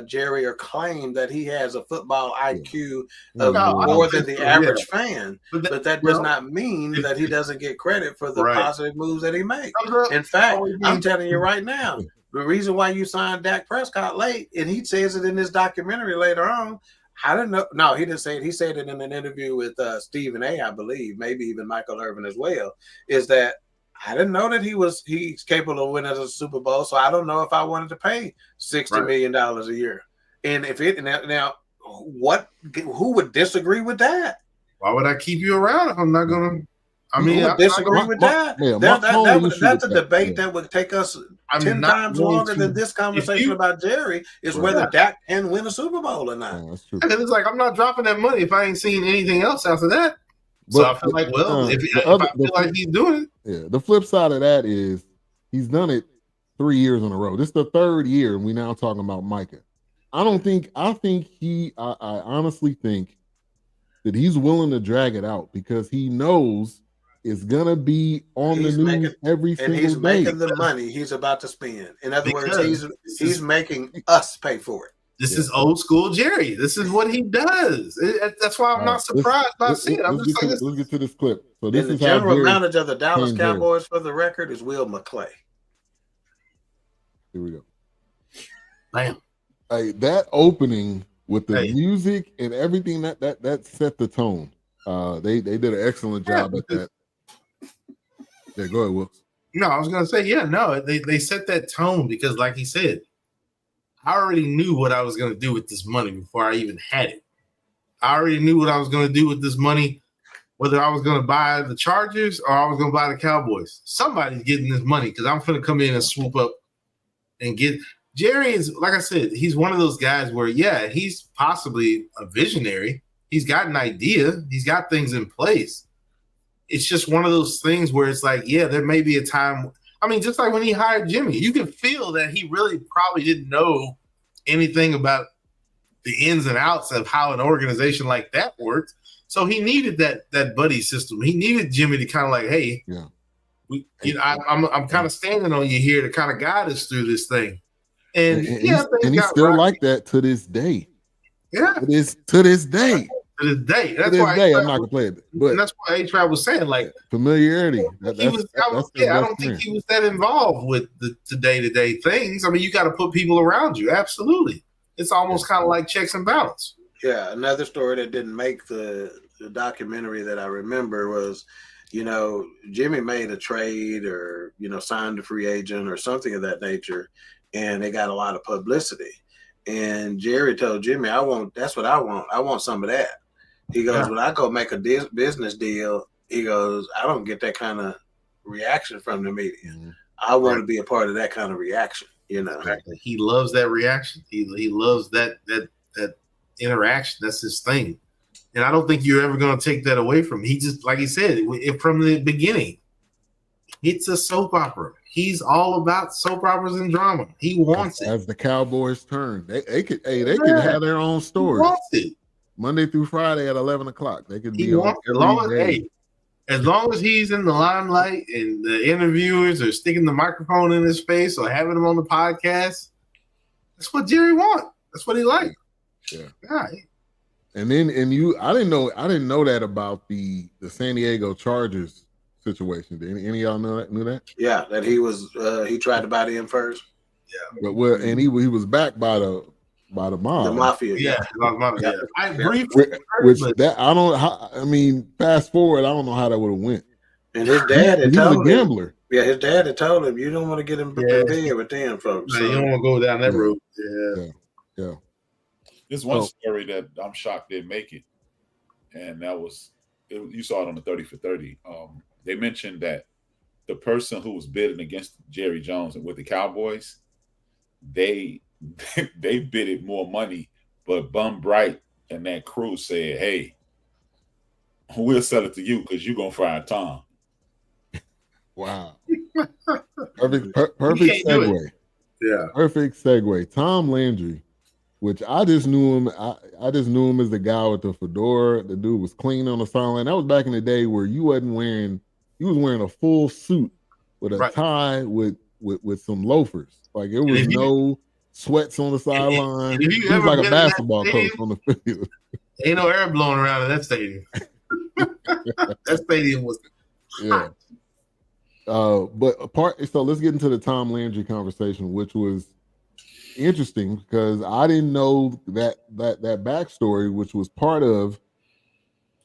Jerry or claim that he has a football IQ of more than the average fan, but that does not mean that he doesn't get credit for the positive moves that he makes. In fact, I'm telling you right now, the reason why you signed Dak Prescott late, and he says it in this documentary later on. I don't know. No, he didn't say it. He said it in an interview with Stephen A., I believe, maybe even Michael Irvin as well, is that I didn't know that he's capable of winning a Super Bowl, so I don't know if I wanted to pay $60 million a year. And who would disagree with that? Why would I keep you around if I'm not gonna? I mean, I disagree with that. That's a debate that would take us 10 times longer than this conversation about Jerry is whether Dak can win a Super Bowl or not. And it's like I'm not dropping that money if I ain't seen anything else after that. So I feel like, if I feel like he's doing it. Yeah, the flip side of that is he's done it 3 years in a row. This is the third year, and we're now talking about Micah. I honestly think that he's willing to drag it out because he knows it's gonna be on the news every single day. And he's making the money he's about to spend. In other words, he's making us pay for it. This is old school Jerry. This is what he does. That's why I'm not surprised by seeing it. Let's get to this clip. So this is the general manager of the Dallas Cowboys, for the record, is Will McClay. Here we go. Bam. Hey, that opening with the music and everything that set the tone. They did an excellent job at that. Yeah, go ahead, Wilkes. No, I was gonna say, they set that tone because, like he said, I already knew what I was going to do with this money before I even had it. I already knew what I was going to do with this money, whether I was going to buy the Chargers or I was going to buy the Cowboys. Somebody's getting this money because I'm going to come in and swoop up and get Jerry is, like I said, he's one of those guys where, yeah, he's possibly a visionary. He's got an idea. He's got things in place. It's just one of those things where it's like, yeah, there may be a time. I mean, just like when he hired Jimmy, you can feel that he really probably didn't know anything about the ins and outs of how an organization like that worked. So he needed that buddy system. He needed Jimmy to kind of like, hey, I'm kind of standing on you here to kind of guide us through this thing. And he's still like that to this day. Yeah, it is to this day. To this day. That's to why this day, I'm not gonna play it. But and that's why A-Trap was saying, like, familiarity. I don't think he was that involved with the day-to-day things. I mean, you got to put people around you. Absolutely. It's almost kind of like checks and balance. Yeah, another story that didn't make the documentary that I remember was, Jimmy made a trade or, signed a free agent or something of that nature, and they got a lot of publicity. And Jerry told Jimmy, that's what I want. I want some of that. He goes, when I go make a business deal, he goes, I don't get that kind of reaction from the media. Mm-hmm. I want to be a part of that kind of reaction, Exactly. He loves that reaction. He loves that interaction. That's his thing. And I don't think you're ever going to take that away from him. He just, like he said, from the beginning, it's a soap opera. He's all about soap operas and drama. He wants it. As the Cowboys turn, they could have their own stories. He wants it. Monday through Friday at 11 o'clock. They could be on every day. As long as he's in the limelight and the interviewers are sticking the microphone in his face or having him on the podcast, that's what Jerry wants. That's what he likes. Yeah. Right. And then I didn't know that about the San Diego Chargers situation. Did any of y'all knew that? Yeah, that he was he tried to buy them first. Yeah. But he was backed by the mob. The mafia. Yeah. I briefly fast forward, I don't know how that would have went. And his dad had told him. He was a gambler. Yeah, his dad had told him, you don't want to get him in bed with them folks. So. You don't want to go down that road. Yeah. There's one story that I'm shocked didn't make it. And that was, you saw it on the 30 for 30. They mentioned that the person who was bidding against Jerry Jones and with the Cowboys, they bidded more money, but Bum Bright and that crew said, hey, we'll sell it to you because you're going to fire Tom. Wow. Perfect segue. Yeah. Perfect segue. Tom Landry, which I just knew him. I just knew him as the guy with the fedora. The dude was clean on the sideline. That was back in the day where he was wearing a full suit with a tie with some loafers. Like it was no sweats on the sideline. He was like a basketball coach on the field. Ain't no air blowing around in that stadium. That stadium was hot. So let's get into the Tom Landry conversation, which was interesting because I didn't know that backstory, which was part of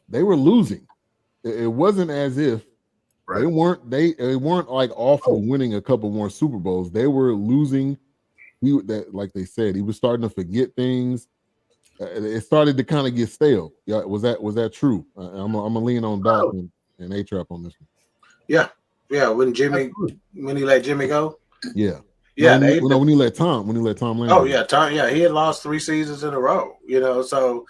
they were losing. It wasn't as if they weren't like off of winning a couple more Super Bowls. They were losing. Like they said, he was starting to forget things. It started to kind of get stale. Yeah, was that true? I'm gonna lean on Doc and A-Trap on this one. Yeah. When he let Jimmy go. Yeah. Yeah. When he let Tom Landry. Oh yeah, Tom. Yeah, he had lost 3 seasons in a row. So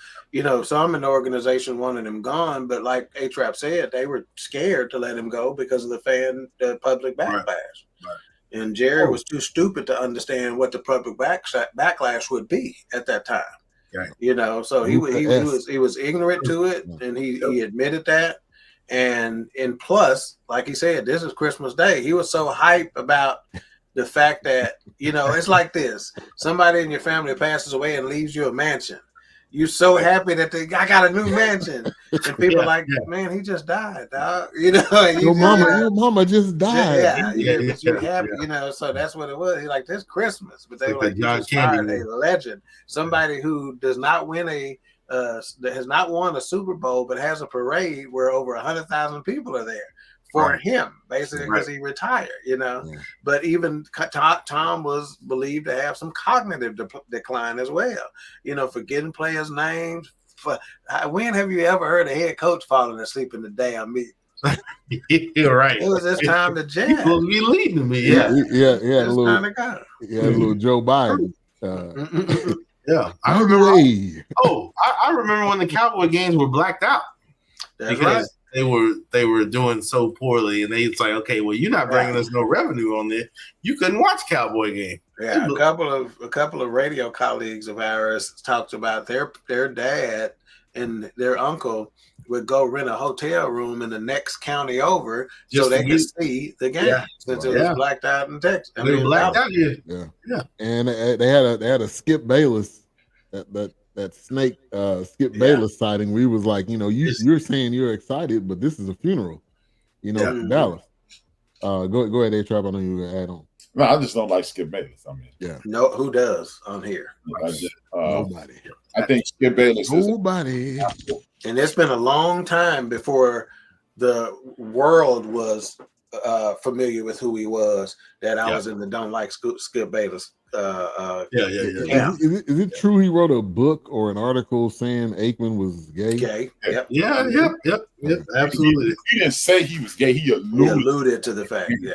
some in the organization wanted him gone, but like A-Trap said, they were scared to let him go because of the public backlash. Right. And Jerry was too stupid to understand what the public backlash would be at that time. Right. So he was ignorant to it, and he admitted that. And plus, like he said, this is Christmas Day. He was so hype about the fact that, it's like this. Somebody in your family passes away and leaves you a mansion. You're so happy that I got a new mansion. And people are like, man, he just died, dog. Your mama just died. But you're happy, so that's what it was. He's like, this Christmas. But they were like, you just fired a legend. Somebody who does not win that has not won a Super Bowl, but has a parade where over 100,000 people are there for him, basically, because he retired, But even Tom was believed to have some cognitive decline as well, forgetting players' names. When have you ever heard a head coach falling asleep in the damn meeting? You're right. It was his time to He's jab. supposed to be leading me. Yeah. He had a It's little, time to go. he had a little Joe Biden. Yeah, I remember. I remember when the Cowboy games were blacked out That's because right. they were doing so poorly, and it's like, okay, well, you're not bringing us no revenue on this. You couldn't watch Cowboy game. Yeah, a couple of radio colleagues of ours talked about their dad and their uncle would go rent a hotel room in the next county over so they could see the game since it was blacked out in Texas. They were blacked out here. Yeah. And they had a Skip Bayless that snake Skip Bayless sighting where he was like, you're saying you're excited, but this is a funeral, for Dallas. Go ahead, A-Trap. I know you were gonna add on. No, I just don't like Skip Bayless. I mean, no, who does on here? Nobody. I think Skip Bayless nobody. And it's been a long time before the world was familiar with who he was that I was in the don't like Skip Bayless. Is it true he wrote a book or an article saying Aikman was gay? Gay. Yep. Yep. Absolutely. He didn't say he was gay. He alluded to the fact. Yeah.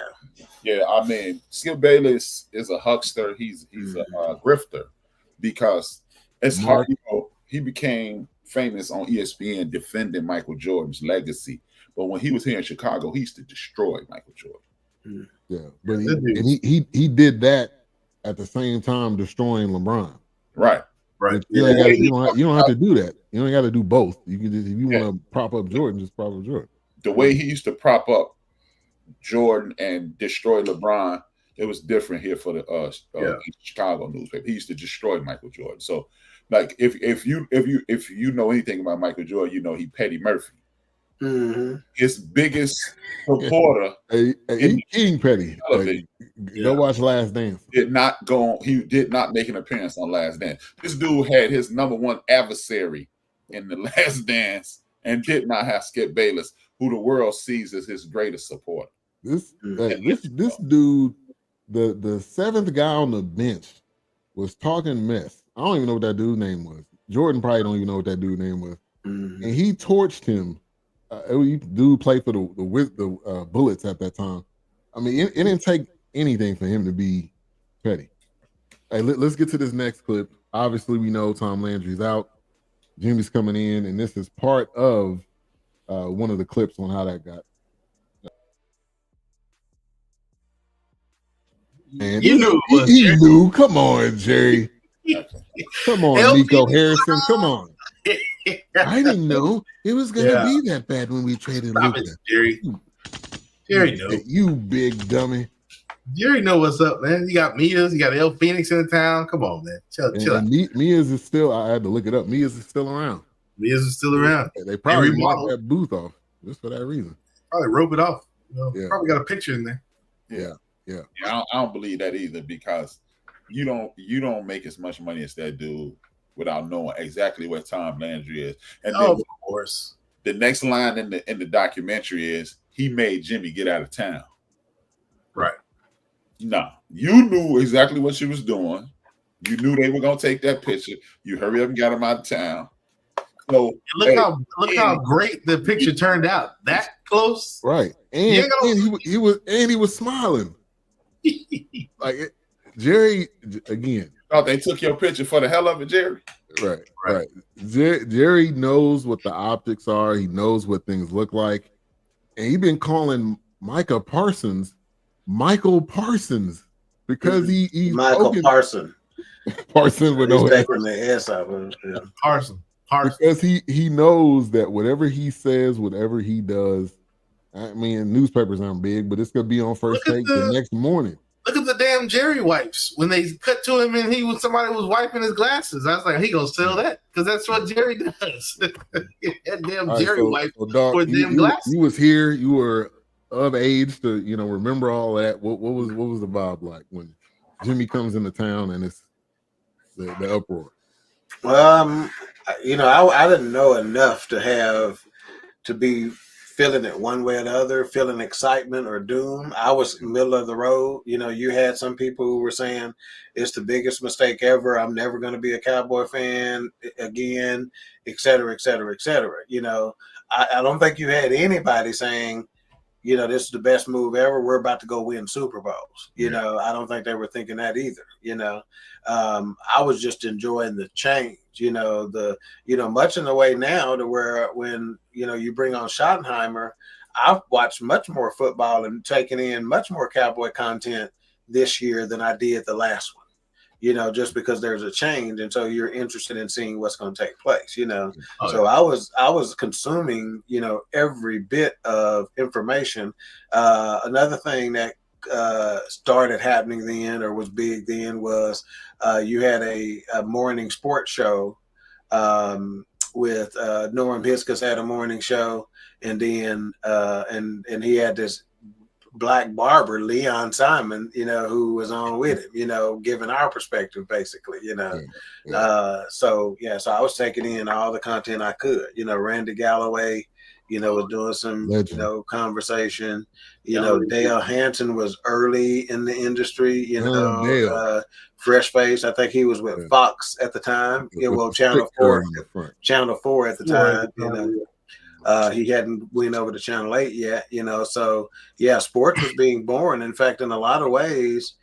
Yeah, I mean, Skip Bayless is a huckster. He's a grifter because it's hard. He became famous on ESPN defending Michael Jordan's legacy. But when he was here in Chicago, he used to destroy Michael Jordan. Yeah, but he did that at the same time destroying LeBron. Right. You don't have to do that. You don't got to do both. You can just, if you want to prop up Jordan, just prop up Jordan. The way he used to prop up Jordan and destroy LeBron, it was different here for the Chicago newspaper. He used to destroy Michael Jordan. So, like, if you know anything about Michael Jordan, he Petty Murphy. Mm-hmm. His biggest supporter, King Petty. Go watch Last Dance. He did not make an appearance on Last Dance. This dude had his number one adversary in the Last Dance and did not have Skip Bayless, who the world sees as his greatest supporter. This dude, the seventh guy on the bench, was talking mess. I don't even know what that dude's name was. Jordan probably don't even know what that dude's name was. Mm-hmm. And he torched him. Dude played for the Bullets at that time. I mean, it didn't take anything for him to be petty. Hey, let's get to this next clip. Obviously, we know Tom Landry's out. Jimmy's coming in, and this is part of one of the clips on how that got. And he knew. Come on, Jerry. Come on, Nico Harrison. Come on. I didn't know it was going to be that bad when we traded Luka. Jerry know. You big dummy. Jerry know what's up, man. You got Mia's, you got El Phoenix in the town. Come on, man. Chill out. Mia's is still, I had to look it up. Mia's is still around. They probably bought that booth off just for that reason. Probably rope it off. Probably got a picture in there. Yeah. I don't believe that either because you don't make as much money as that dude without knowing exactly where Tom Landry is. And then, of course, the next line in the documentary is he made Jimmy get out of town. Right. No, you knew exactly what she was doing. You knew they were gonna take that picture. You hurry up and got him out of town. So look how great the picture turned out. That close, right? And he was smiling. Like Jerry again. Oh, they took your picture for the hell of it, Jerry. Right. Jerry knows what the optics are. He knows what things look like, and he's been calling Michael Parsons because he's Michael Parsons. Parsons with no taking the S out of him. Parsons. Because he knows that whatever he says, whatever he does, I mean, newspapers aren't big, but it's gonna be on first page the next morning. Look at the damn Jerry wipes when they cut to him and somebody was wiping his glasses. I was like, he gonna sell that because that's what Jerry does. That damn Jerry wipe for damn glasses. You was here. You were of age to remember all that. What was the vibe like when Jimmy comes into town and it's the uproar? I didn't know enough to be feeling it one way or the other, feeling excitement or doom. I was middle of the road. You had some people who were saying it's the biggest mistake ever. I'm never going to be a Cowboy fan again, et cetera, et cetera, et cetera. I don't think you had anybody saying, you know, this is the best move ever. We're about to go win Super Bowls. You know, I don't think they were thinking that either. You know, I was just enjoying the change. You know, much in the way now to where when you bring on Schottenheimer, I've watched much more football and taken in much more Cowboy content this year than I did the last one. You know, just because there's a change, and so you're interested in seeing what's going to take place. You know, so I was consuming every bit of information. Another thing that started happening then, or was big then, was you had a morning sports show with Norm Hitzkus had a morning show, and then and he had this black barber, Leon Simon, who was on with him, giving our perspective basically, so I was taking in all the content I could. Randy Galloway, was doing some conversation. Dale Hansen was early in the industry, fresh face. I think he was with Fox at the time. Channel 4 at the time, he hadn't went over to Channel 8 yet, so sports was being born. In fact, in a lot of ways,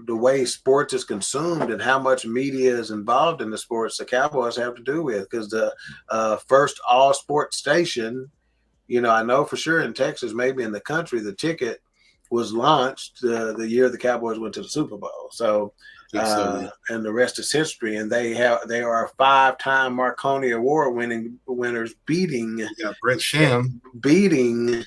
the way sports is consumed and how much media is involved in the sports, the Cowboys have to do with, because the first all sports station, I know for sure in Texas, maybe in the country, the Ticket was launched the year the Cowboys went to the Super Bowl. So, and the rest is history. And they are 5-time Marconi Award winners, beating Brett Sham, beating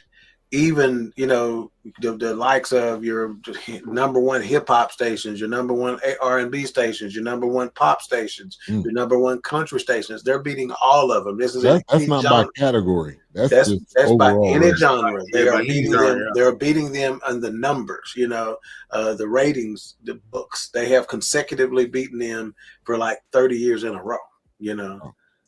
even the likes of your number one hip hop stations, your number one R&B stations, your number one pop stations, your number one country stations. They're beating all of them. This is that's not genre. By category. That's by any genre. They are beating them. They're beating them on the numbers. The ratings, the books. They have consecutively beaten them for like 30 years in a row.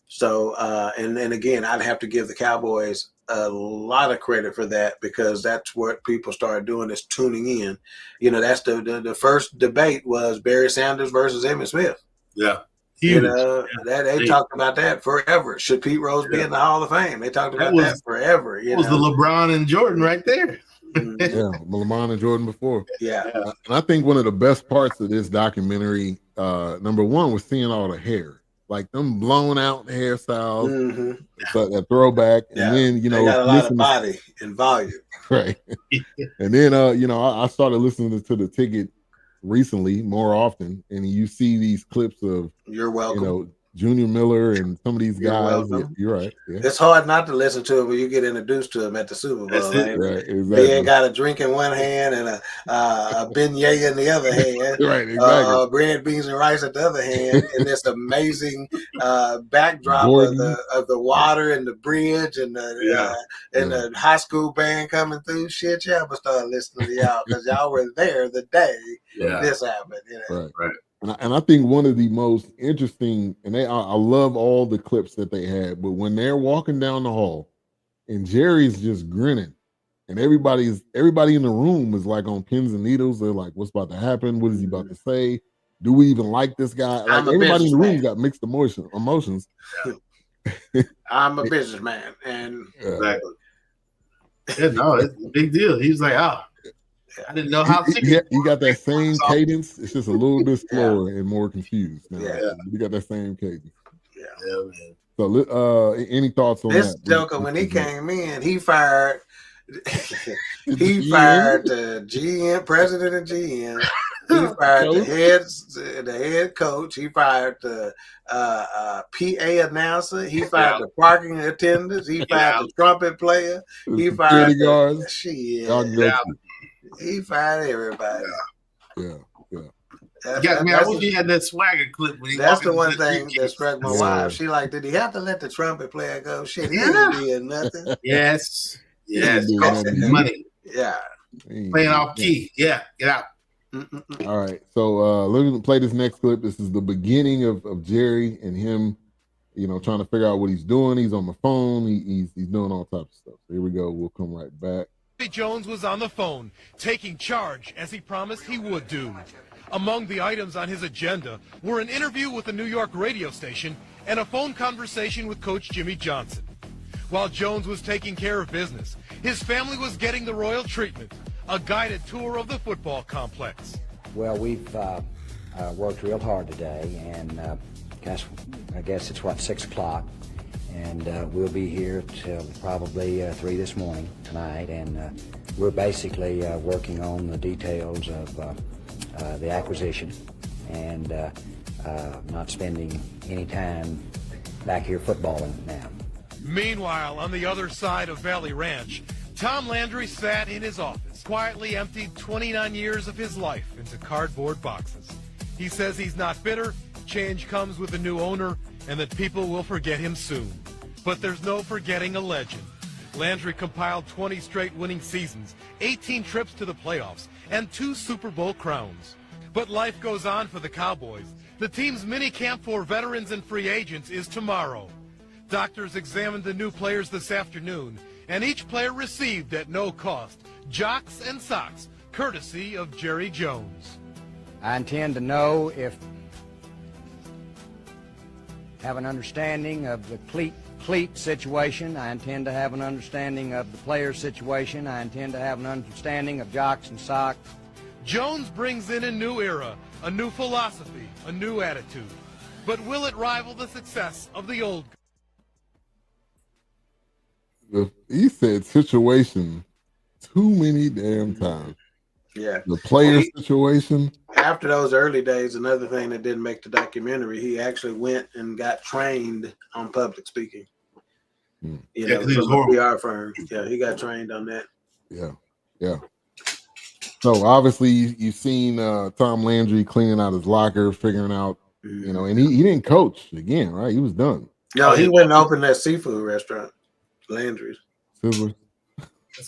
So and again, I'd have to give the Cowboys a lot of credit for that, because that's what people started doing, is tuning in. That's the first debate was Barry Sanders versus Emmitt Smith. Yeah. Huge. That they talked about that forever. Should Pete Rose be in the Hall of Fame? They talked about that forever. It was the LeBron and Jordan right there. LeBron and Jordan before. Yeah. And I think one of the best parts of this documentary, number one, was seeing all the hair. Like them blown out hairstyles, that throwback, and then they got a lot of body and volume, right? And then I started listening to the Ticket recently more often, and you see these clips of You're Welcome, Junior Miller and some of these guys. You're right. Yeah. It's hard not to listen to them when you get introduced to them at the Super Bowl. Right, exactly. They ain't got a drink in one hand and a beignet in the other hand. Right, exactly. Bread, beans, and rice at the other hand, and this amazing backdrop of the water and the bridge and the high school band coming through. Shit, y'all must start listening to y'all, because y'all were there the day this happened. Right. And I think one of the most interesting, and I love all the clips that they had, but when they're walking down the hall and Jerry's just grinning, and everybody in the room is like on pins and needles. They're like, what's about to happen? What is he about to say? Do we even like this guy? Like, everybody in the room got mixed emotions. I'm a businessman, and exactly. Yeah, no, it's a big deal. He's like, I didn't know how. You got that same cadence. It's just a little bit slower and more confused. Now. You got that same cadence. Yeah, man. So, any thoughts on this that? Joker? When he came in, he fired. He fired the GM, president of GM. He fired the head coach. He fired the PA announcer. He fired the parking attendants. He fired the trumpet player. He fired the shit. He fired everybody. Yeah. I wish he had that swagger clip. When he that's the one thing that struck my wife. She like, did he have to let the trumpet player go? Shit, he didn't do nothing. Yes. Money. Yeah. Playing off key. Yeah, get out. All right. So let me play this next clip. This is the beginning of Jerry and him, trying to figure out what he's doing. He's on the phone. He's doing all types of stuff. So here we go. We'll come right back. Jones was on the phone, taking charge as he promised he would do. Among the items on his agenda were an interview with a New York radio station and a phone conversation with Coach Jimmy Johnson. While Jones was taking care of business, his family was getting the royal treatment, a guided tour of the football complex. Well, we've worked real hard today, and I guess it's, 6 o'clock, and we'll be here till probably 3 this morning, tonight, and we're basically working on the details of the acquisition and not spending any time back here footballing now. Meanwhile, on the other side of Valley Ranch, Tom Landry sat in his office, quietly emptied 29 years of his life into cardboard boxes. He says he's not bitter, change comes with a new owner, and that people will forget him soon. But there's no forgetting a legend. Landry compiled 20 straight winning seasons, 18 trips to the playoffs, and 2 Super Bowl crowns. But life goes on for the Cowboys. The team's mini camp for veterans and free agents is tomorrow. Doctors examined the new players this afternoon, and each player received at no cost jocks and socks, courtesy of Jerry Jones. I intend to know have an understanding of the cleat situation. I intend to have an understanding of the player situation. I intend to have an understanding of jocks and socks. Jones brings in a new era, a new philosophy, a new attitude. But will it rival the success of the old? He said situation too many damn times. Yeah. The player situation. After those early days, another thing that didn't make the documentary, he actually went and got trained on public speaking. You know, from a PR firm. Yeah, he got trained on that. Yeah. So obviously you've seen Tom Landry cleaning out his locker, figuring out, you know, and he didn't coach again, right? He was done. No, he went and opened that seafood restaurant, Landry's. Sizzler.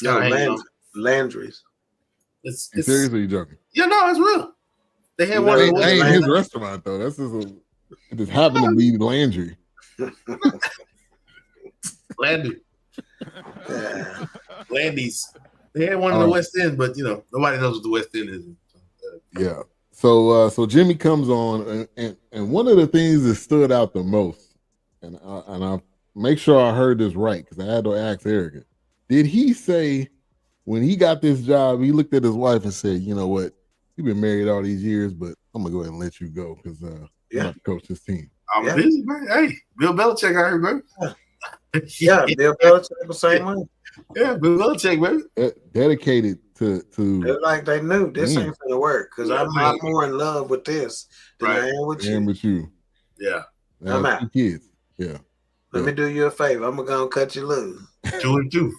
No, Landry's. It's Seriously, you joking? Yeah, no, it's real. They had one. That ain't his restaurant though. That's just it just happened to be Landry. Landry. Yeah. Landys. They had one in the West End, but you know nobody knows what the West End is. Yeah. So Jimmy comes on, and one of the things that stood out the most, and I make sure I heard this right because I had to ask Erica. Did he say when he got this job, he looked at his wife and said, "You know what? You've been married all these years, but I'm gonna go ahead and let you go because I'm not to coach this team." I'm busy, man. Hey, Bill Belichick out here, man. Yeah, Bill Belichick the same way. Yeah, Bill Belichick, man. Dedicated to. They're like they knew this ain't gonna work because I'm not more in love with this than I am with you. With you. Yeah, I'm out. 2 kids. Yeah. Let me do you a favor. I'm gonna cut you loose. 2 and 2.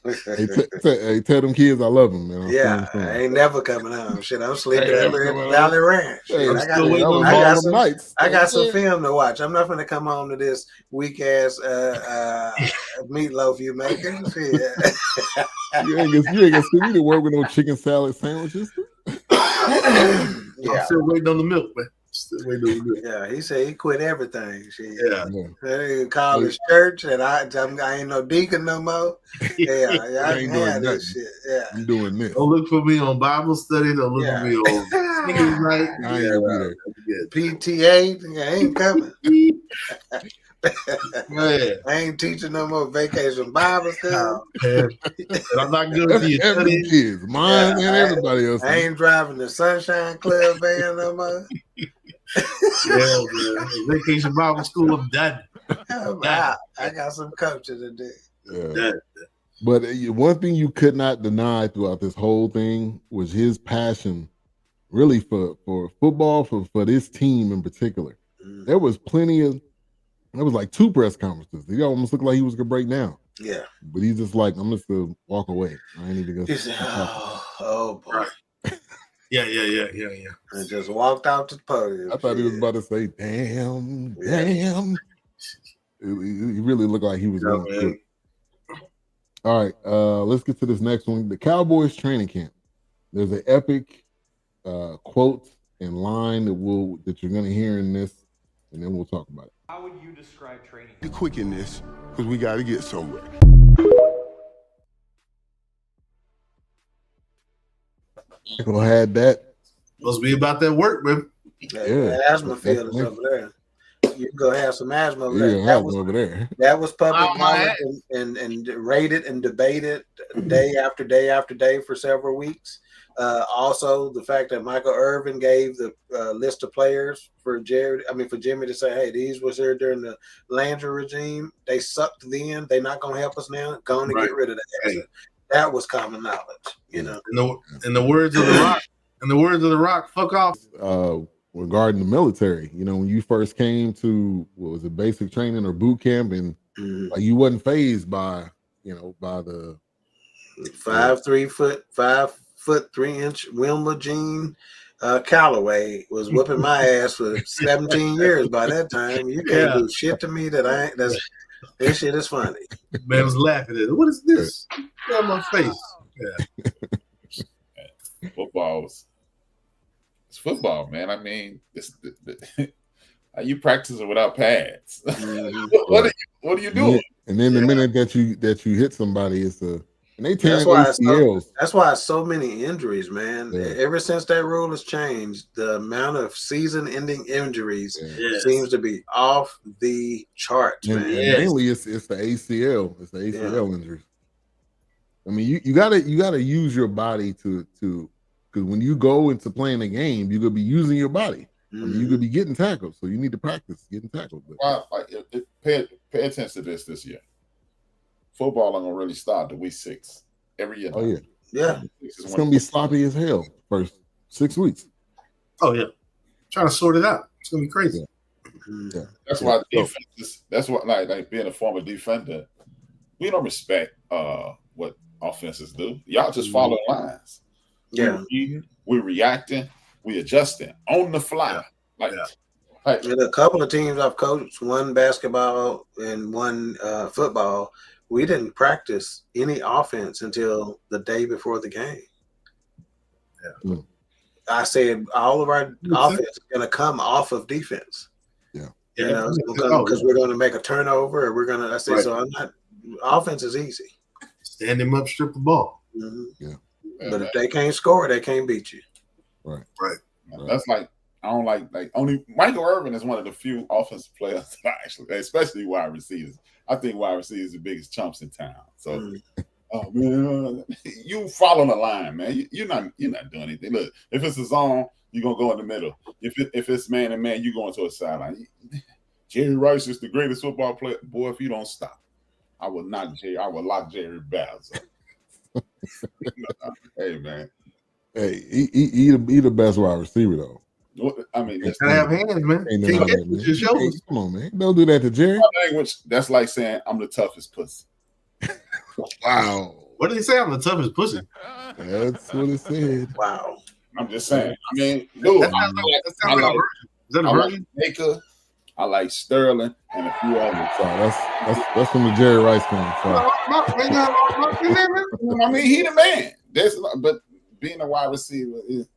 Hey, tell them kids I love them, man. Yeah, I ain't never coming home. Shit, I'm sleeping at Valley Ranch. Hey, I got some film to watch. I'm not gonna come home to this weak ass meatloaf you making. You ain't gonna see me to work with no chicken salad sandwiches. I'm still waiting on the milk, man. Still waiting on the milk. Yeah, he said he quit everything. Shit. Yeah. College church, and I ain't no deacon no more. Yeah, I ain't doing that shit. Yeah, I'm doing this. Don't look for me on Bible study. Don't look for me on singing night. I ain't gonna be there. PTA, I ain't coming. I ain't teaching no more vacation Bible study. I'm not good to you. Every kids, mine and everybody else. I ain't driving the Sunshine Club van no more. Vacation Bible school, I'm done. I got some coaching to do. Yeah. But one thing you could not deny throughout this whole thing was his passion, really for football, for this team in particular. There was like 2 press conferences. He almost looked like he was gonna break down. Yeah, but he's just like, I'm just gonna walk away. I ain't even gonna. He said, "Oh boy." Yeah. And just walked out to the podium. I thought he was about to say, damn. He really looked like he was going to quit. All right, let's get to this next one. The Cowboys training camp. There's an epic quote and line that you're going to hear in this, and then we'll talk about it. How would you describe training? Be quick in this, because we got to get somewhere. Gonna had that. Supposed to be about that work, man. Yeah, asthma field is over there. you can go have some asthma over Yeah, there. over there. That was public Oh, my knowledge and rated and debated day after day after day for several weeks. Also, the fact that Michael Irvin gave the list of players for Jimmy to say, "Hey, these was here during the Landry regime. They sucked then. They're not gonna help us now. Going to get rid of that." Hey. That was common knowledge, you know. In the words of the Rock, fuck off. Regarding the military, you know, when you first came to what was it, basic training or boot camp, and like you wasn't phased by the 5 foot 3 inch Wilma Jean Calloway was whooping my ass for 17 years by that time. You can't do shit to me that this shit is funny. Man was laughing at it. What is this? Get on my face. Yeah. It's football, man. I mean, you practicing without pads. What are you doing? And then the minute that you hit somebody, and they tear ACLs. That's why so many injuries, man. Yeah. Ever since that rule has changed, the amount of season-ending injuries seems to be off the charts, man. And mainly, it's the ACL. It's the ACL injuries. I mean, you gotta use your body to because when you go into playing a game, you're gonna be using your body. I mean, you're gonna be getting tackled, so you need to practice getting tackled. Pay attention to this year. Football ain't gonna really start to week 6 every year. Oh yeah. It's gonna be sloppy as hell first 6 weeks. Oh yeah, trying to sort it out. It's gonna be crazy. Yeah. That's why defenses. That's what like being a former defender, we don't respect what offenses do. Y'all just follow lines. Yeah, we're reacting, we adjusting on the fly. And a couple of teams I've coached, one basketball and one football. We didn't practice any offense until the day before the game. Yeah. I said all of our offense is going to come off of defense. Yeah. You know, because we're going to make a turnover, or we're going to. I said, so I'm not. Offense is easy. Stand him up, strip the ball. Mm-hmm. Yeah. But if they can't score, they can't beat you. Right. That's like I don't like only Michael Irvin is one of the few offensive players actually, especially wide receivers. I think wide receivers are the biggest chumps in town. So, oh man, you follow the line, man. You're not doing anything. Look, if it's a zone, you're gonna go in the middle. If it's man to man, you going to a sideline. Jerry Rice is the greatest football player. Boy, if you don't stop, I will lock Jerry Bowles up. Hey man. Hey, he the best wide receiver though. I mean, gotta have hands, man. Can't catch with your shoulders. Come on, man. Don't do that to Jerry. Language, that's like saying I'm the toughest pussy. Wow. What did he say? I'm the toughest pussy. That's what it said. Wow. I'm just saying. I mean, dude, I like is that a version? Baker, I like Sterling, and a few others. Sorry, that's from the Jerry Rice fan. I mean, he the man. But being a wide receiver is.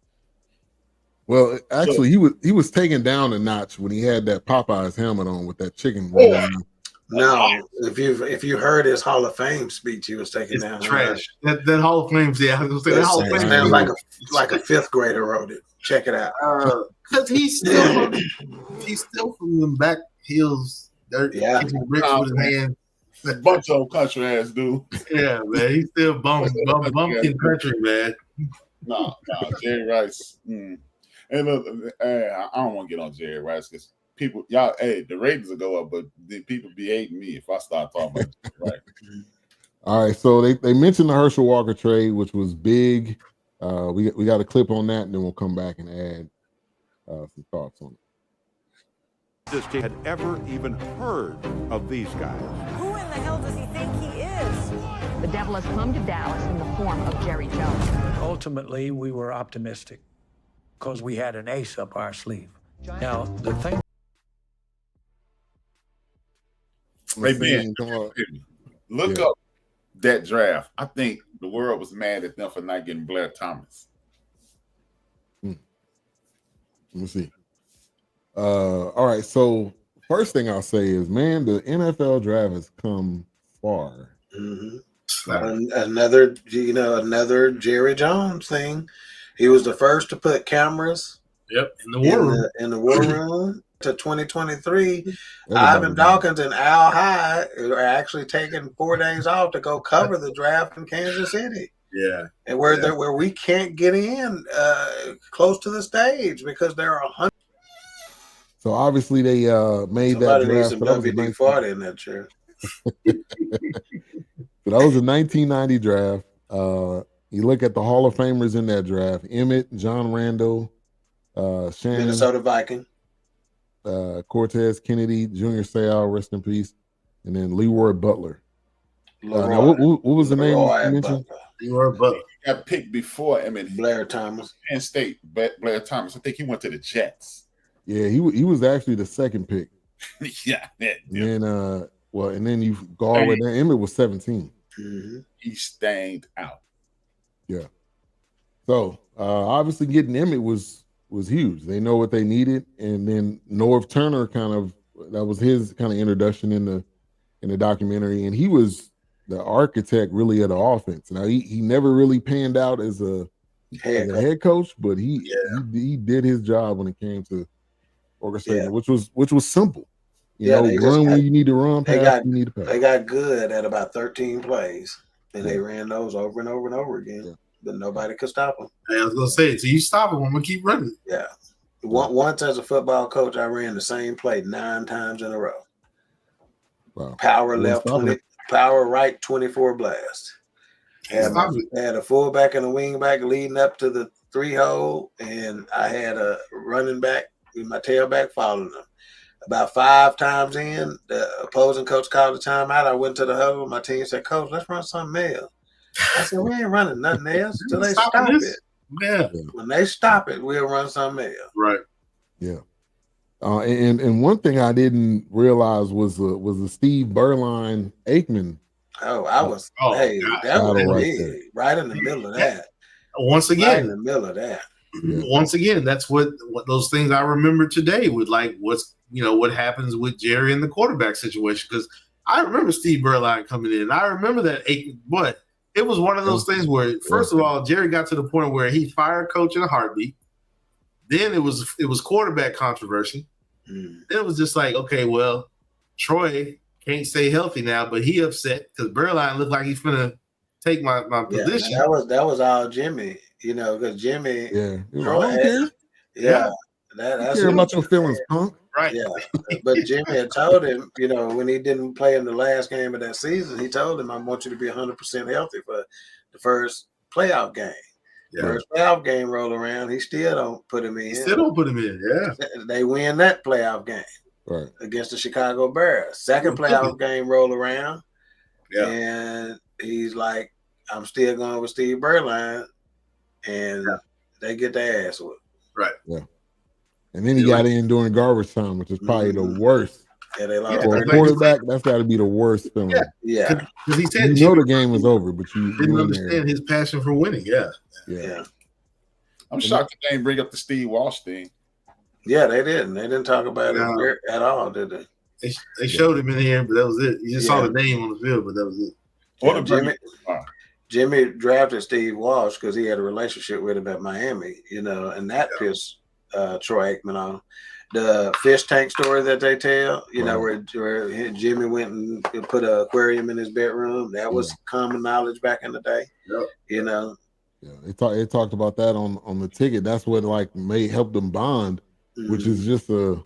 Well, actually, he was taken down a notch when he had that Popeyes helmet on with that chicken. No, if you heard his Hall of Fame speech, he was taken down. Trash. That Hall of Fame, yeah, I was gonna say that Hall of Fame sounds like a fifth grader wrote it. Check it out. Because he's still from them back hills, dirt, kicking bricks with his hands. Bunch of country ass dude. Yeah, man, he's still bumpkin country, man. No, Jerry Rice. And look, I don't want to get on Jerry Rice because people, the ratings will go up, but the people be hating me if I start talking about it. Right. All right, so they mentioned the Herschel Walker trade, which was big. We got a clip on that, and then we'll come back and add some thoughts on it. This team had ever even heard of these guys. Who in the hell does he think he is? The devil has come to Dallas in the form of Jerry Jones. Ultimately, we were optimistic because we had an ace up our sleeve. Now, the thing... Look up that draft. I think the world was mad at them for not getting Blair Thomas. Let me see. All right, so first thing I'll say is, man, the NFL draft has come far. Mm-hmm. Another Jerry Jones thing. He was the first to put cameras Yep, in the war room. In the war room to 2023. Ivan Dawkins and Al Hyde are actually taking 4 days off to go cover the draft in Kansas City. Yeah, and where we can't get in close to the stage because there are 100. So obviously they made Somebody that needs draft. some So that was WD-40 in that chair. So that was a 1990 draft. You look at the Hall of Famers in that draft: Emmett, John Randall, Shannon, Minnesota Viking, Cortez Kennedy, Junior Seau, rest in peace, and then Leroy Butler. Now, what was the name you mentioned? Leroy Butler. He got picked before Emmett. Blair Thomas. Penn State, Blair Thomas. I think he went to the Jets. Yeah, he was actually the second pick. yeah. And and then you go all the way down. Emmett was 17. Mm-hmm. He stayed out. Yeah. So obviously getting Emmett was huge. They know what they needed, and then Norv Turner that was his kind of introduction in the documentary, and he was the architect really of the offense. Now he never really panned out as a head coach, but he did his job when it came to orchestrating, which was simple. You know, run when you need to run, pass when you need to pass. They got good at about 13 plays, and they ran those over and over and over again. Yeah. But nobody could stop them. I was gonna say, so you stop them, I'm gonna keep running. Yeah. Once as a football coach, I ran the same play 9 times in a row. Wow. Power left 20, power right 24 blast. Had a fullback and a wingback leading up to the 3-hole, and I had a running back with my tailback following them. About 5 times in, the opposing coach called a timeout. I went to the huddle. My team said, "Coach, let's run something else." I said, "We ain't running nothing else until they stop it." Yeah. When they stop it, we'll run something else. Right. Yeah. And one thing I didn't realize was the Steve Berline Aikman. That was big. Right in the middle of that. Once again, right in the middle of that. Yeah. Once again, that's what those things I remember today with what happens with Jerry in the quarterback situation. Because I remember Steve Berline coming in. I remember that Aikman, but it was one of those things where, first of all, Jerry got to the point where he fired coach in a heartbeat. Then it was quarterback controversy. Then it was just like, okay, well, Troy can't stay healthy now, but he upset because Berline looked like he's gonna take my position. That was all Jimmy, because Jimmy. Yeah. Troy That's care about your feelings, punk. Right. Yeah. But Jimmy had told him, when he didn't play in the last game of that season, he told him, "I want you to be 100% healthy for the first playoff game." Yeah. First playoff game roll around, he still don't put him in. Yeah. They win that playoff game against the Chicago Bears. Second playoff game roll around, and he's like, "I'm still going with Steve Berline," and they get their ass whipped. Right. Yeah. And then he got in during garbage time, which is probably the worst. Yeah, they lost. For a quarterback, that's got to be the worst feeling. Yeah. Because he said the game was over, but you didn't understand his passion for winning. Yeah. I'm shocked that they didn't bring up the Steve Walsh thing. Yeah, they didn't. They didn't talk about it at all, did they? They showed him in here, but that was it. You just saw the name on the field, but that was it. Jimmy drafted Steve Walsh because he had a relationship with him at Miami, and that pissed Troy Aikman on. The fish tank story that they tell, where Jimmy went and put an aquarium in his bedroom. That was common knowledge back in the day. Yeah, they talked about that on the ticket. That's what may help them bond, which is just an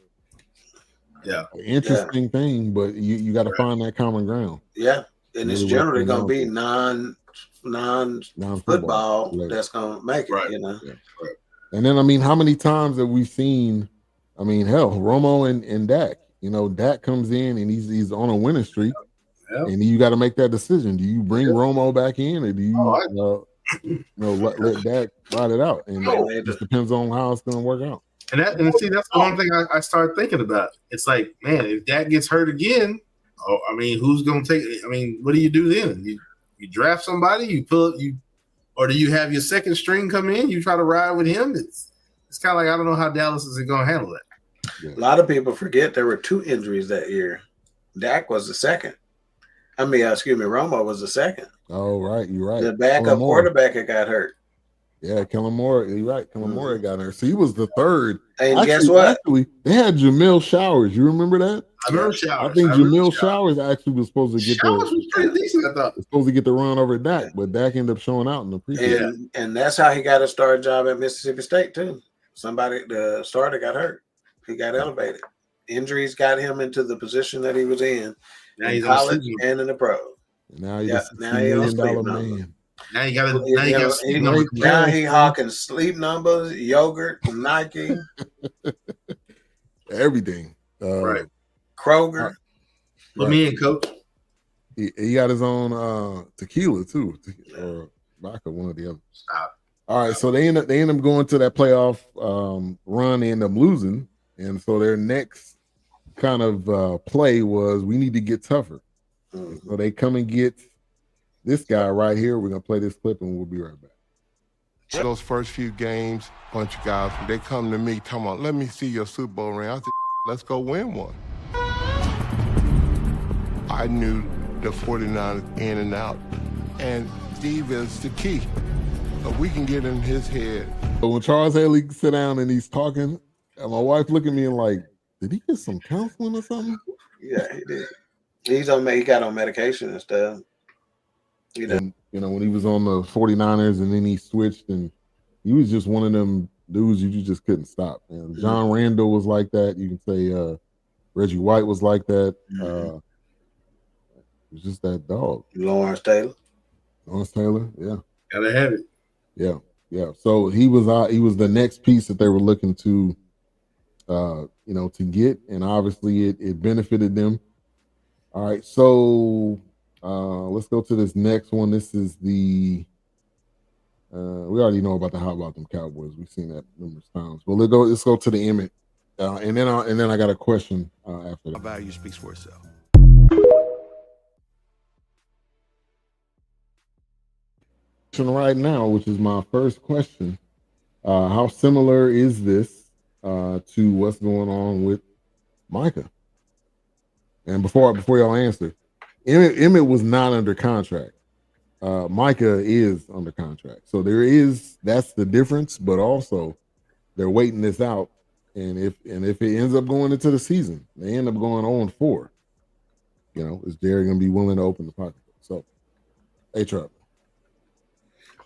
interesting thing. But you got to find that common ground. Yeah, and it's generally going to be non-football that's going to make it. Yeah. And then how many times have we seen? Hell, Romo and Dak. Dak comes in and he's on a winning streak, and you got to make that decision. Do you bring Romo back in, or do you let Dak ride it out? And it just depends on how it's going to work out. And see, that's the one thing I started thinking about. It's like, man, if Dak gets hurt again, who's going to take it? What do you do then? You draft somebody, or do you have your second string come in? You try to ride with him. It's kind of like, I don't know how Dallas is going to handle that. Yeah. A lot of people forget there were 2 injuries that year. Dak was the second. Romo was the second. Oh, right. You're right. The backup quarterback got hurt. Yeah, Kellen Moore. You're right. Kellen Moore got there. So he was the third. And guess what? Actually, they had Jamil Showers. You remember that? I remember Showers. I think Jamil Showers actually was supposed to get Showers was pretty decent, I thought. Was supposed to get the run over Dak, but Dak ended up showing out in the preseason. And that's how he got a starting job at Mississippi State too. The starter got hurt. He got elevated. Injuries got him into the position that he was in college and in the pro. Now he's a $60 million man. Now he got sleep numbers. Now he hawking sleep numbers, yogurt, Nike, everything. Right. Kroger. Put me in, coach. He got his own tequila too, or vodka, one or the other. Stop. All right, so they end up going to that playoff run. They end up losing, and so their next kind of play was we need to get tougher. So they come and get this guy right here. We're gonna play this clip, and we'll be right back. Those first few games, bunch of guys, they come to me talking about, let me see your Super Bowl ring. I said, let's go win one. I knew the 49ers in and out, and Steve is the key. But we can get in his head. But when Charles Haley sit down and he's talking, and my wife look at me and like, did he get some counseling or something? Yeah, he did. He got on medication and stuff. And, when he was on the 49ers and then he switched, and he was just one of them dudes you just couldn't stop. And John Randall was like that. You can say Reggie White was like that. It was just that dog. Lawrence Taylor, yeah. Gotta have it. Yeah. So he was the next piece that they were looking to to get, and obviously it benefited them. All right, so let's go to this next one. This is the we already know about the How About Them Cowboys. We've seen that numerous times. But let's go to the Emmett, and then I got a question after that. Our value speaks for itself. Right now, which is my first question, how similar is this to what's going on with Micah? And before y'all answer, Emmett was not under contract. Micah is under contract, so that's the difference. But also, they're waiting this out, and if it ends up going into the season, they end up going 0-4. Is Jerry going to be willing to open the pocketbook? So, hey, Trump.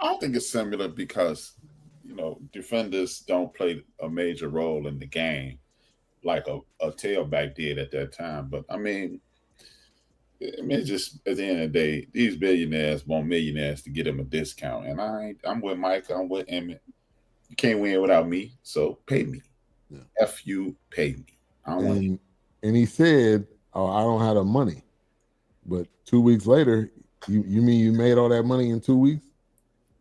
I don't think it's similar because, defenders don't play a major role in the game like a tailback did at that time. But it's just at the end of the day, these billionaires want millionaires to get them a discount. And I'm with Micah, I'm with Emmett. You can't win without me, so pay me. Yeah. F you, pay me. And he said, "Oh, I don't have the money." But 2 weeks later, you mean you made all that money in 2 weeks?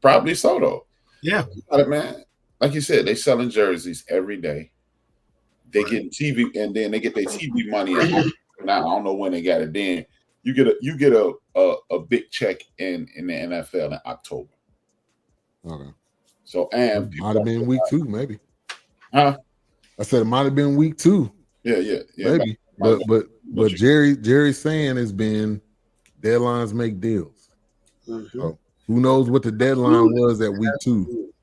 Probably so, though. Yeah. Man, like you said, they selling jerseys every day. They getting TV, and then they get their TV money. Now I don't know when they got it. Then you get a big check in the NFL in October. Okay. So and might have been week 2, maybe. Huh? I said it might have been week 2. Yeah. Maybe. But Jerry's saying has been deadlines make deals. Mm-hmm. So who knows what the deadline was at week 2?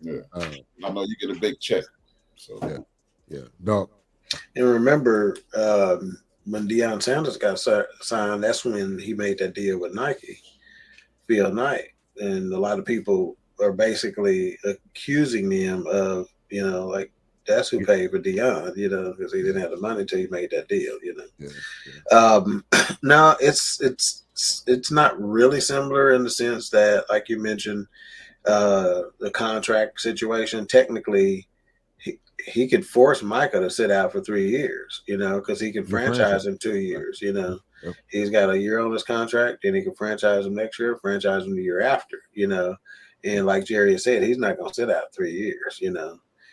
Yeah. I know you get a big check. So yeah. Dog. And remember, when Deion Sanders got signed, that's when he made that deal with Nike, Phil Knight. And a lot of people are basically accusing them of, like, that's who paid for Deion, because he didn't have the money until he made that deal, Yeah. No, it's not really similar in the sense that, like you mentioned, the contract situation. Technically, he could force Micah to sit out for 3 years, because he can franchise him 2 years. Yep. He's got a year on his contract, then he can franchise him next year, franchise him the year after. And like Jerry said, he's not going to sit out 3 years.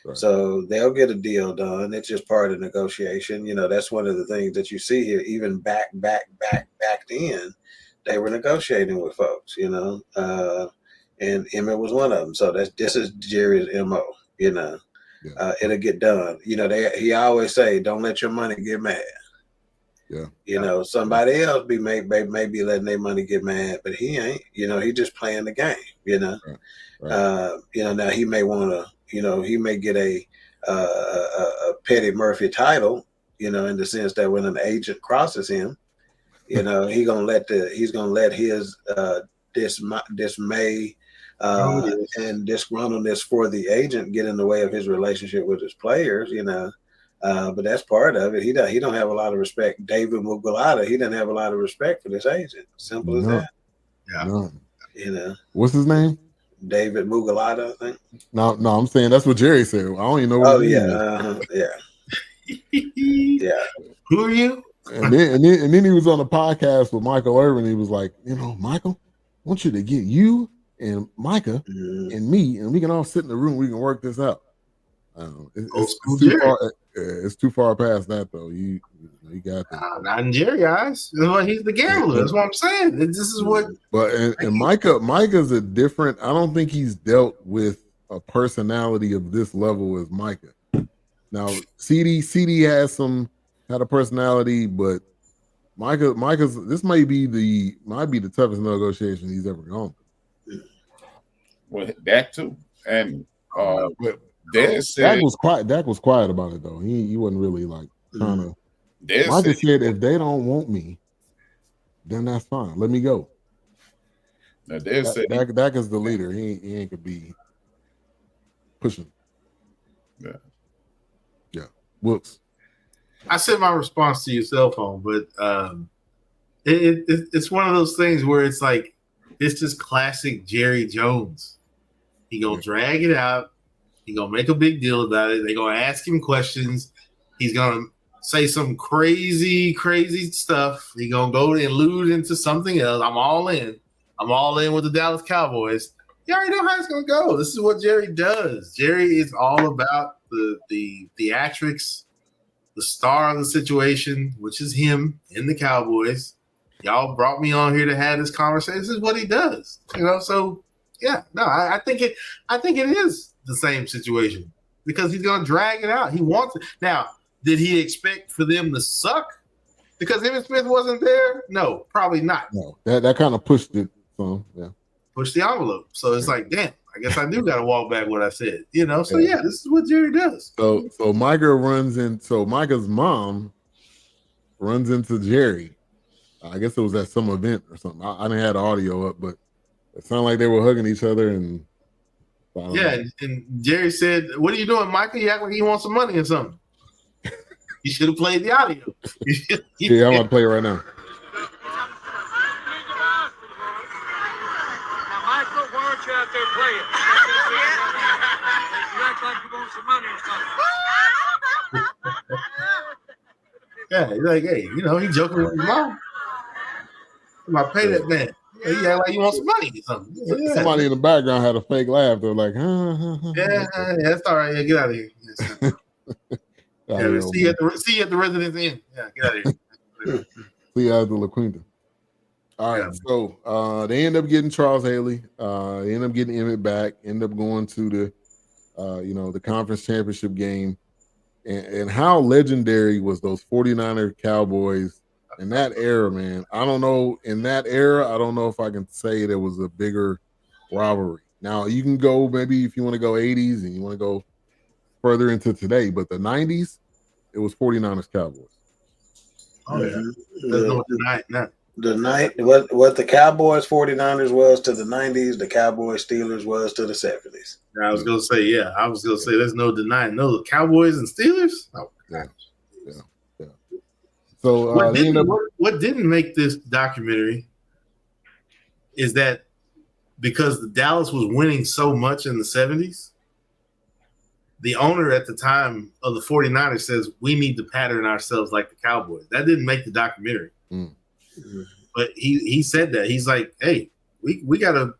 Right. So they'll get a deal done. It's just part of negotiation. That's one of the things that you see here. Even back then, they were negotiating with folks. And Emmett was one of them. So this is Jerry's MO. It'll get done. He always say, "Don't let your money get mad." Yeah. You know, somebody else maybe letting their money get mad, but he ain't. You know, he just playing the game. You know, you know, now he may want to. You know, he may get a Petty Murphy title. You know, in the sense that when an agent crosses him, you know, he's gonna let his dismay and disgruntledness for the agent get in the way of his relationship with his players. You know. But that's part of it. He don't have a lot of respect. David Mugulata, he doesn't have a lot of respect for this agent. Simple as that. Yeah. None. You know. What's his name? David Mugulata, I think. No, I'm saying that's what Jerry said. I don't even know what his name is. Yeah. Who are you? And then he was on a podcast with Michael Irvin. He was like, you know, Michael, I want you to get you and Micah and me, and we can all sit in the room. We can work this out. It's too far past that, though. You got that. Not in Jerry eyes. He's the gambler. That's what I'm saying. This is what. But and Micah's a different. I don't think he's dealt with a personality of this level as Micah. Now, CD had a personality, but Micah's this might be the toughest negotiation he's ever gone through. Well, that too, and Dak was quiet about it though. He wasn't really like trying to. Micah said, if they don't want me, then that's fine. Let me go. Now, Dak is the leader. He ain't gonna be pushing. Yeah. Whoops. I sent my response to your cell phone, but it's one of those things where it's like it's just classic Jerry Jones. He gonna drag it out. He gonna make a big deal about it. They gonna ask him questions. He's gonna say some crazy stuff. He gonna go and allude into something else. I'm all in. I'm all in with the Dallas Cowboys. You already know how it's gonna go. This is what Jerry does. Jerry is all about the theatrics, the star of the situation, which is him in the Cowboys. Y'all brought me on here to have this conversation. This is what he does. You know, so yeah, no, I think it is the same situation because he's gonna drag it out. He wants it. Now, did he expect for them to suck? Because Emmitt Smith wasn't there? No, probably not. No, that kind of pushed it some, yeah. Pushed the envelope. So it's like, damn, I guess I do gotta walk back what I said. You know, so yeah, this is what Jerry does. So Micah's mom runs into Jerry. I guess it was at some event or something. I didn't have the audio up, but it sounded like they were hugging each other and and Jerry said, "What are you doing, Micah? You act like you want some money or something." You should have played the audio. Yeah, I'm gonna play it right now. Now, Michael, why aren't you out there playing? You act like you want some money or something. Yeah, he's like, hey, you know, he joking with his mom. I pay that man. Yeah, he act like you want some money or something. Yeah. Somebody in the background had a fake laugh. They're like, Yeah, that's all right. Yeah, get out of here. See you at the Residence Inn. Yeah, get out of here. See you at the La Quinta. All right, so they end up getting Charles Haley. They end up getting Emmett back. End up going to the, the conference championship game. And how legendary was those 49er Cowboys in that era, man? I don't know. In that era, I don't know if I can say there was a bigger rivalry. Now, you can go maybe if you want to go 80s and you want to go further into today, but the 90s, it was 49ers Cowboys. Oh, yeah. There's no denying that. What the Cowboys 49ers was to the 90s, the Cowboys Steelers was to the 70s. I was gonna say, there's no denying. No, the Cowboys and Steelers. Oh, yeah. So what didn't make this documentary is that because Dallas was winning so much in the 70s, the owner at the time of the 49ers says we need to pattern ourselves like the Cowboys. That didn't make the documentary. But he said that. He's like, hey, we gotta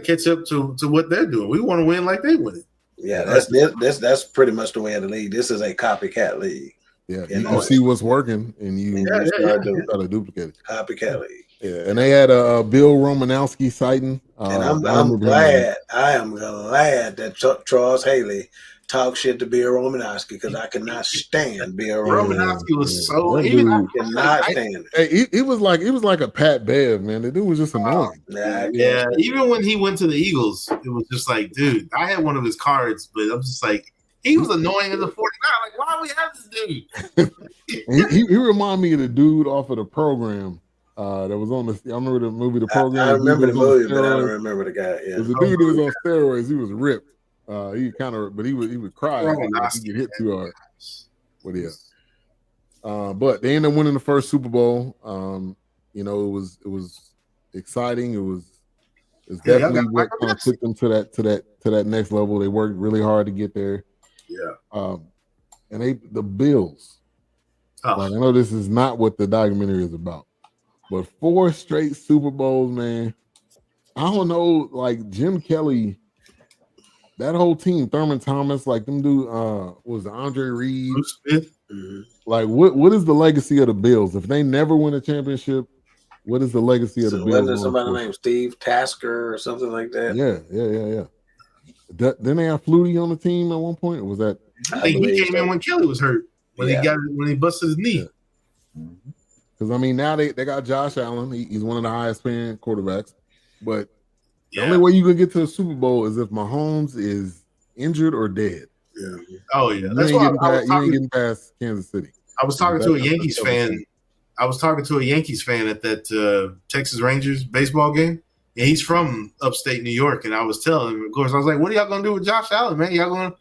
catch up to what they're doing. We want to win like they win it. Yeah, that's pretty much the way of the league. This is a copycat league. Yeah, you see what's working and you try to duplicate it. Copycat league. Yeah, and they had a Bill Romanowski sighting. And I am glad that Charles Haley talk shit to Bill Romanowski because I could not stand Bill Romanowski Romanowski. was so That even dude- I could not stand it. Hey, it was like a Pat Bev, man. The dude was just annoying. Nah, I can't Yeah, stand even when he went to the Eagles, it was just like, dude, I had one of his cards, but I'm just like, he was annoying as a 49. Like, why do we have this dude? And he reminded me of the dude off of the program that was on the. I remember the movie, The Program. I remember the Dude was on movie, but I don't steroids. remember the guy. Yeah. There's a dude that was on steroids. He was ripped. He kind of, but he would cry. Like he get hit too hard. What is? But they ended up winning the first Super Bowl. You know, it was exciting. It was definitely what kind of took them to that next level. They worked really hard to get there. Yeah. And the Bills. Like, I know this is not what the documentary is about, but 4 straight Super Bowls, man. I don't know, like Jim Kelly, that whole team, Thurman Thomas, like them dude, was Andre Reed. Bruce Smith. Like, what is the legacy of the Bills? If they never win a championship, what is the legacy of the Bills? Wasn't there somebody named Steve Tasker or something like that? Yeah. Didn't they have Flutie on the team at one point? Or was that? I think he came in when Kelly was hurt. When he busted his knee. Because I mean, now they got Josh Allen. He's one of the highest paying quarterbacks. But the only way you can get to the Super Bowl is if Mahomes is injured or dead. Yeah. Oh yeah, You that's ain't why getting past Kansas City. I was talking to a Yankees fan. I was talking to a Yankees fan at that Texas Rangers baseball game, and he's from upstate New York. And I was telling him, of course, I was like, "What are y'all gonna do with Josh Allen, man? Y'all gonna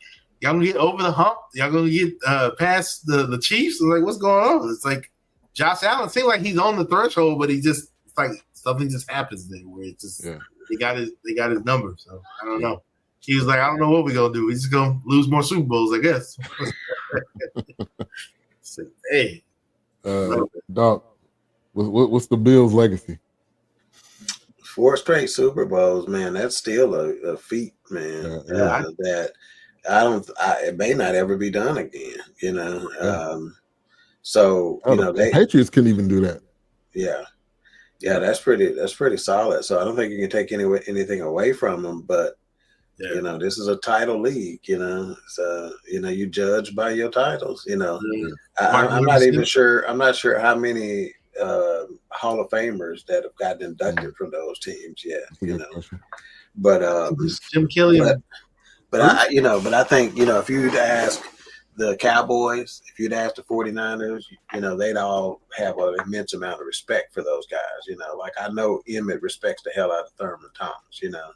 get over the hump? Y'all gonna get past the Chiefs?" I was like, "What's going on?" It's like Josh Allen seems like he's on the threshold, but it's like something just happens there where it's just they got his number. So I don't know. He was like, "I don't know what we're gonna do. We're just gonna lose more Super Bowls, I guess." So, hey, Doc, what's the Bills' legacy? 4 straight Super Bowls, man. That's still a feat, man. That it may not ever be done again. You know, so you know the Patriots couldn't even do that. Yeah, that's pretty solid. So I don't think you can take anything away from them, but. You know, this is a title league, you know. So, you know, you judge by your titles, you know. I'm not even sure. I'm not sure how many Hall of Famers that have gotten inducted from those teams yet, you know. But Jim Kelly. But I think, you know, if you'd ask the Cowboys, if you'd ask the 49ers, you know, they'd all have an immense amount of respect for those guys, you know. Like I know Emmett respects the hell out of Thurman Thomas, you know.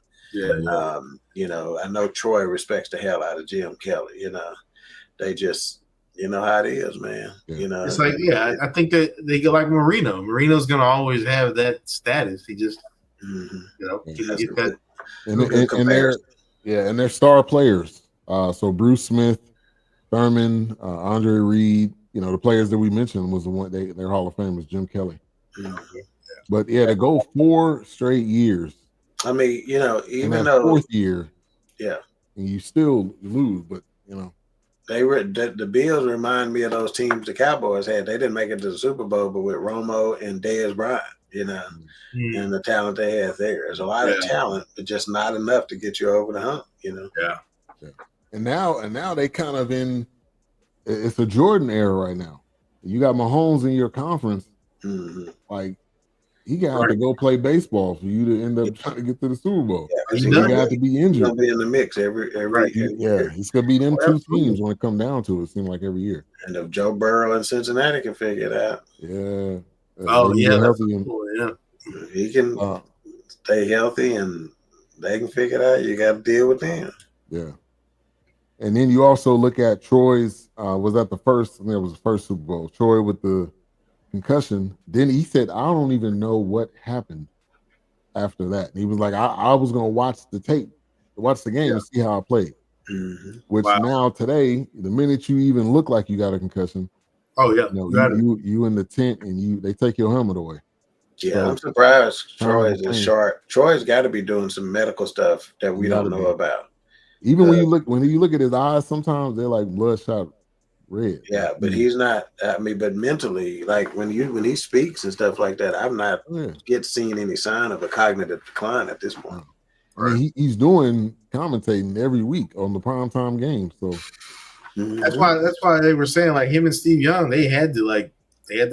You know, I know Troy respects the hell out of Jim Kelly. You know, they just, you know how it is, man. You know, it's like, I think that they get like Marino. Marino's gonna always have that status. He just, you know, get that. And they're star players. So Bruce Smith, Thurman, Andre Reed. You know, the players that we mentioned was the one their Hall of Famers, Jim Kelly. But to go 4 straight years. I mean, you know, even though 4th year, and you still lose, but you know, the Bills remind me of those teams the Cowboys had. They didn't make it to the Super Bowl, but with Romo and Dez Bryant, you know, and the talent they had there's a lot of talent, but just not enough to get you over the hump, you know. And now they kind of it's a Jordan era right now. You got Mahomes in your conference, like. He got to go play baseball for you to end up trying to get to the Super Bowl. He got to be injured. He's gonna be in the mix every year. It's gonna be them 2 teams when it comes down to it. It seems like every year. And if Joe Burrow in Cincinnati can figure it out, he can stay healthy and they can figure it out. You got to deal with them. Yeah. And then you also look at Troy's. Was that the first? I mean, it was the first Super Bowl. Troy with the concussion. Then he said, I don't even know what happened after that. And he was like, I was going to watch the tape, watch the game and see how I played. Which now today, the minute you even look like you got a concussion, you in the tent and they take your helmet away. Yeah, so, I'm surprised Troy's is sharp. Troy's got to be doing some medical stuff that we don't know about. Even when you look at his eyes, sometimes they're like bloodshot red. Yeah, but he's not. I mean, but mentally, like when he speaks and stuff like that, I've not seen any sign of a cognitive decline at this point. I mean, he's doing commentating every week on the primetime game. So that's why they were saying like him and Steve Young, they had to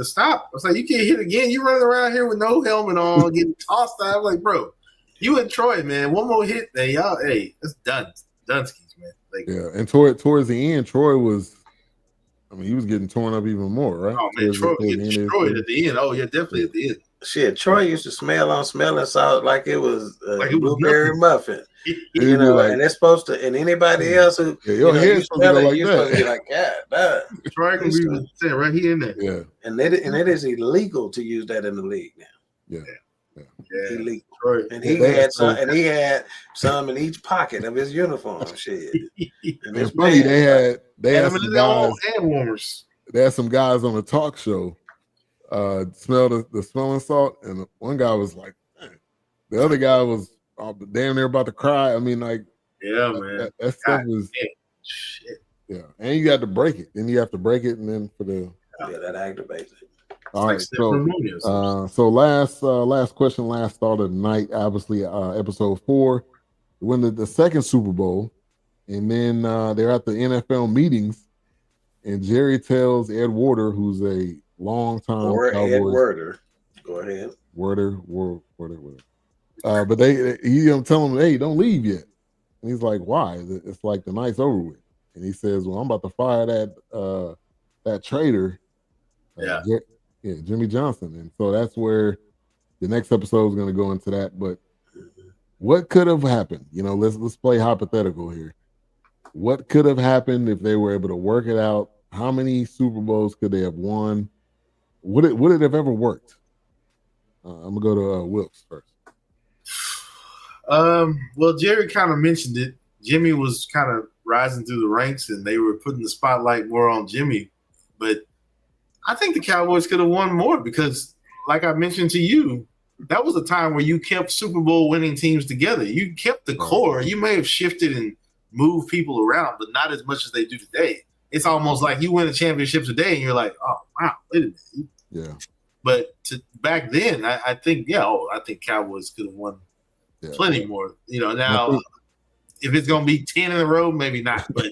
stop. I was like, you can't hit again. You running around here with no helmet on, getting tossed out. I'm like, bro, you and Troy, man, one more hit, man, y'all, hey, that's done. Dunskies, man. Like, yeah, and towards the end, Troy was, I mean, he was getting torn up even more, right? Oh man, Troy getting destroyed at the end. Oh yeah, definitely at the end. Shit, Troy used to smell on smelling salt like it was blueberry muffin. You know, like, and it's supposed to, and anybody else who your hair's supposed to go like you're that. supposed to be like, God, damn. Troy can be saying right here in there. Yeah, and it is illegal to use that in the league now. Yeah. Illegal. Troy. And he had some in each pocket of his uniform. Shit. And it's funny they had some guys. Hand warmers. They had some guys on the talk show smell the smelling salt, and one guy was like, man. The other guy was damn near about to cry. I mean, like, yeah, man, that stuff was shit. Yeah, and you got to break it. Then you have to break it, and then for the that activates it. All right, so last question, last thought of the night. Obviously, episode 4, win the second Super Bowl, and then they're at the NFL meetings, and Jerry tells Ed Werder, who's a longtime Cowboys. Ed Werder, go ahead. Werder. But he tell him, hey, don't leave yet. And he's like, why? It's like the night's over with. And he says, well, I'm about to fire that traitor. Jimmy Johnson. And so that's where the next episode is going to go into that. But what could have happened? You know, let's play hypothetical here. What could have happened if they were able to work it out? How many Super Bowls could they have won? Would it have ever worked? I'm gonna go to Wilkes first. Well, Jerry kind of mentioned it. Jimmy was kind of rising through the ranks, and they were putting the spotlight more on Jimmy. But I think the Cowboys could have won more because, like I mentioned to you, that was a time where you kept Super Bowl winning teams together. You kept the core. You may have shifted and moved people around, but not as much as they do today. It's almost like you win a championship today, and you're like, oh, wow, wait a minute. Yeah. But back then, I think Cowboys could have won plenty more. You know, now if it's going to be 10 in a row, maybe not. But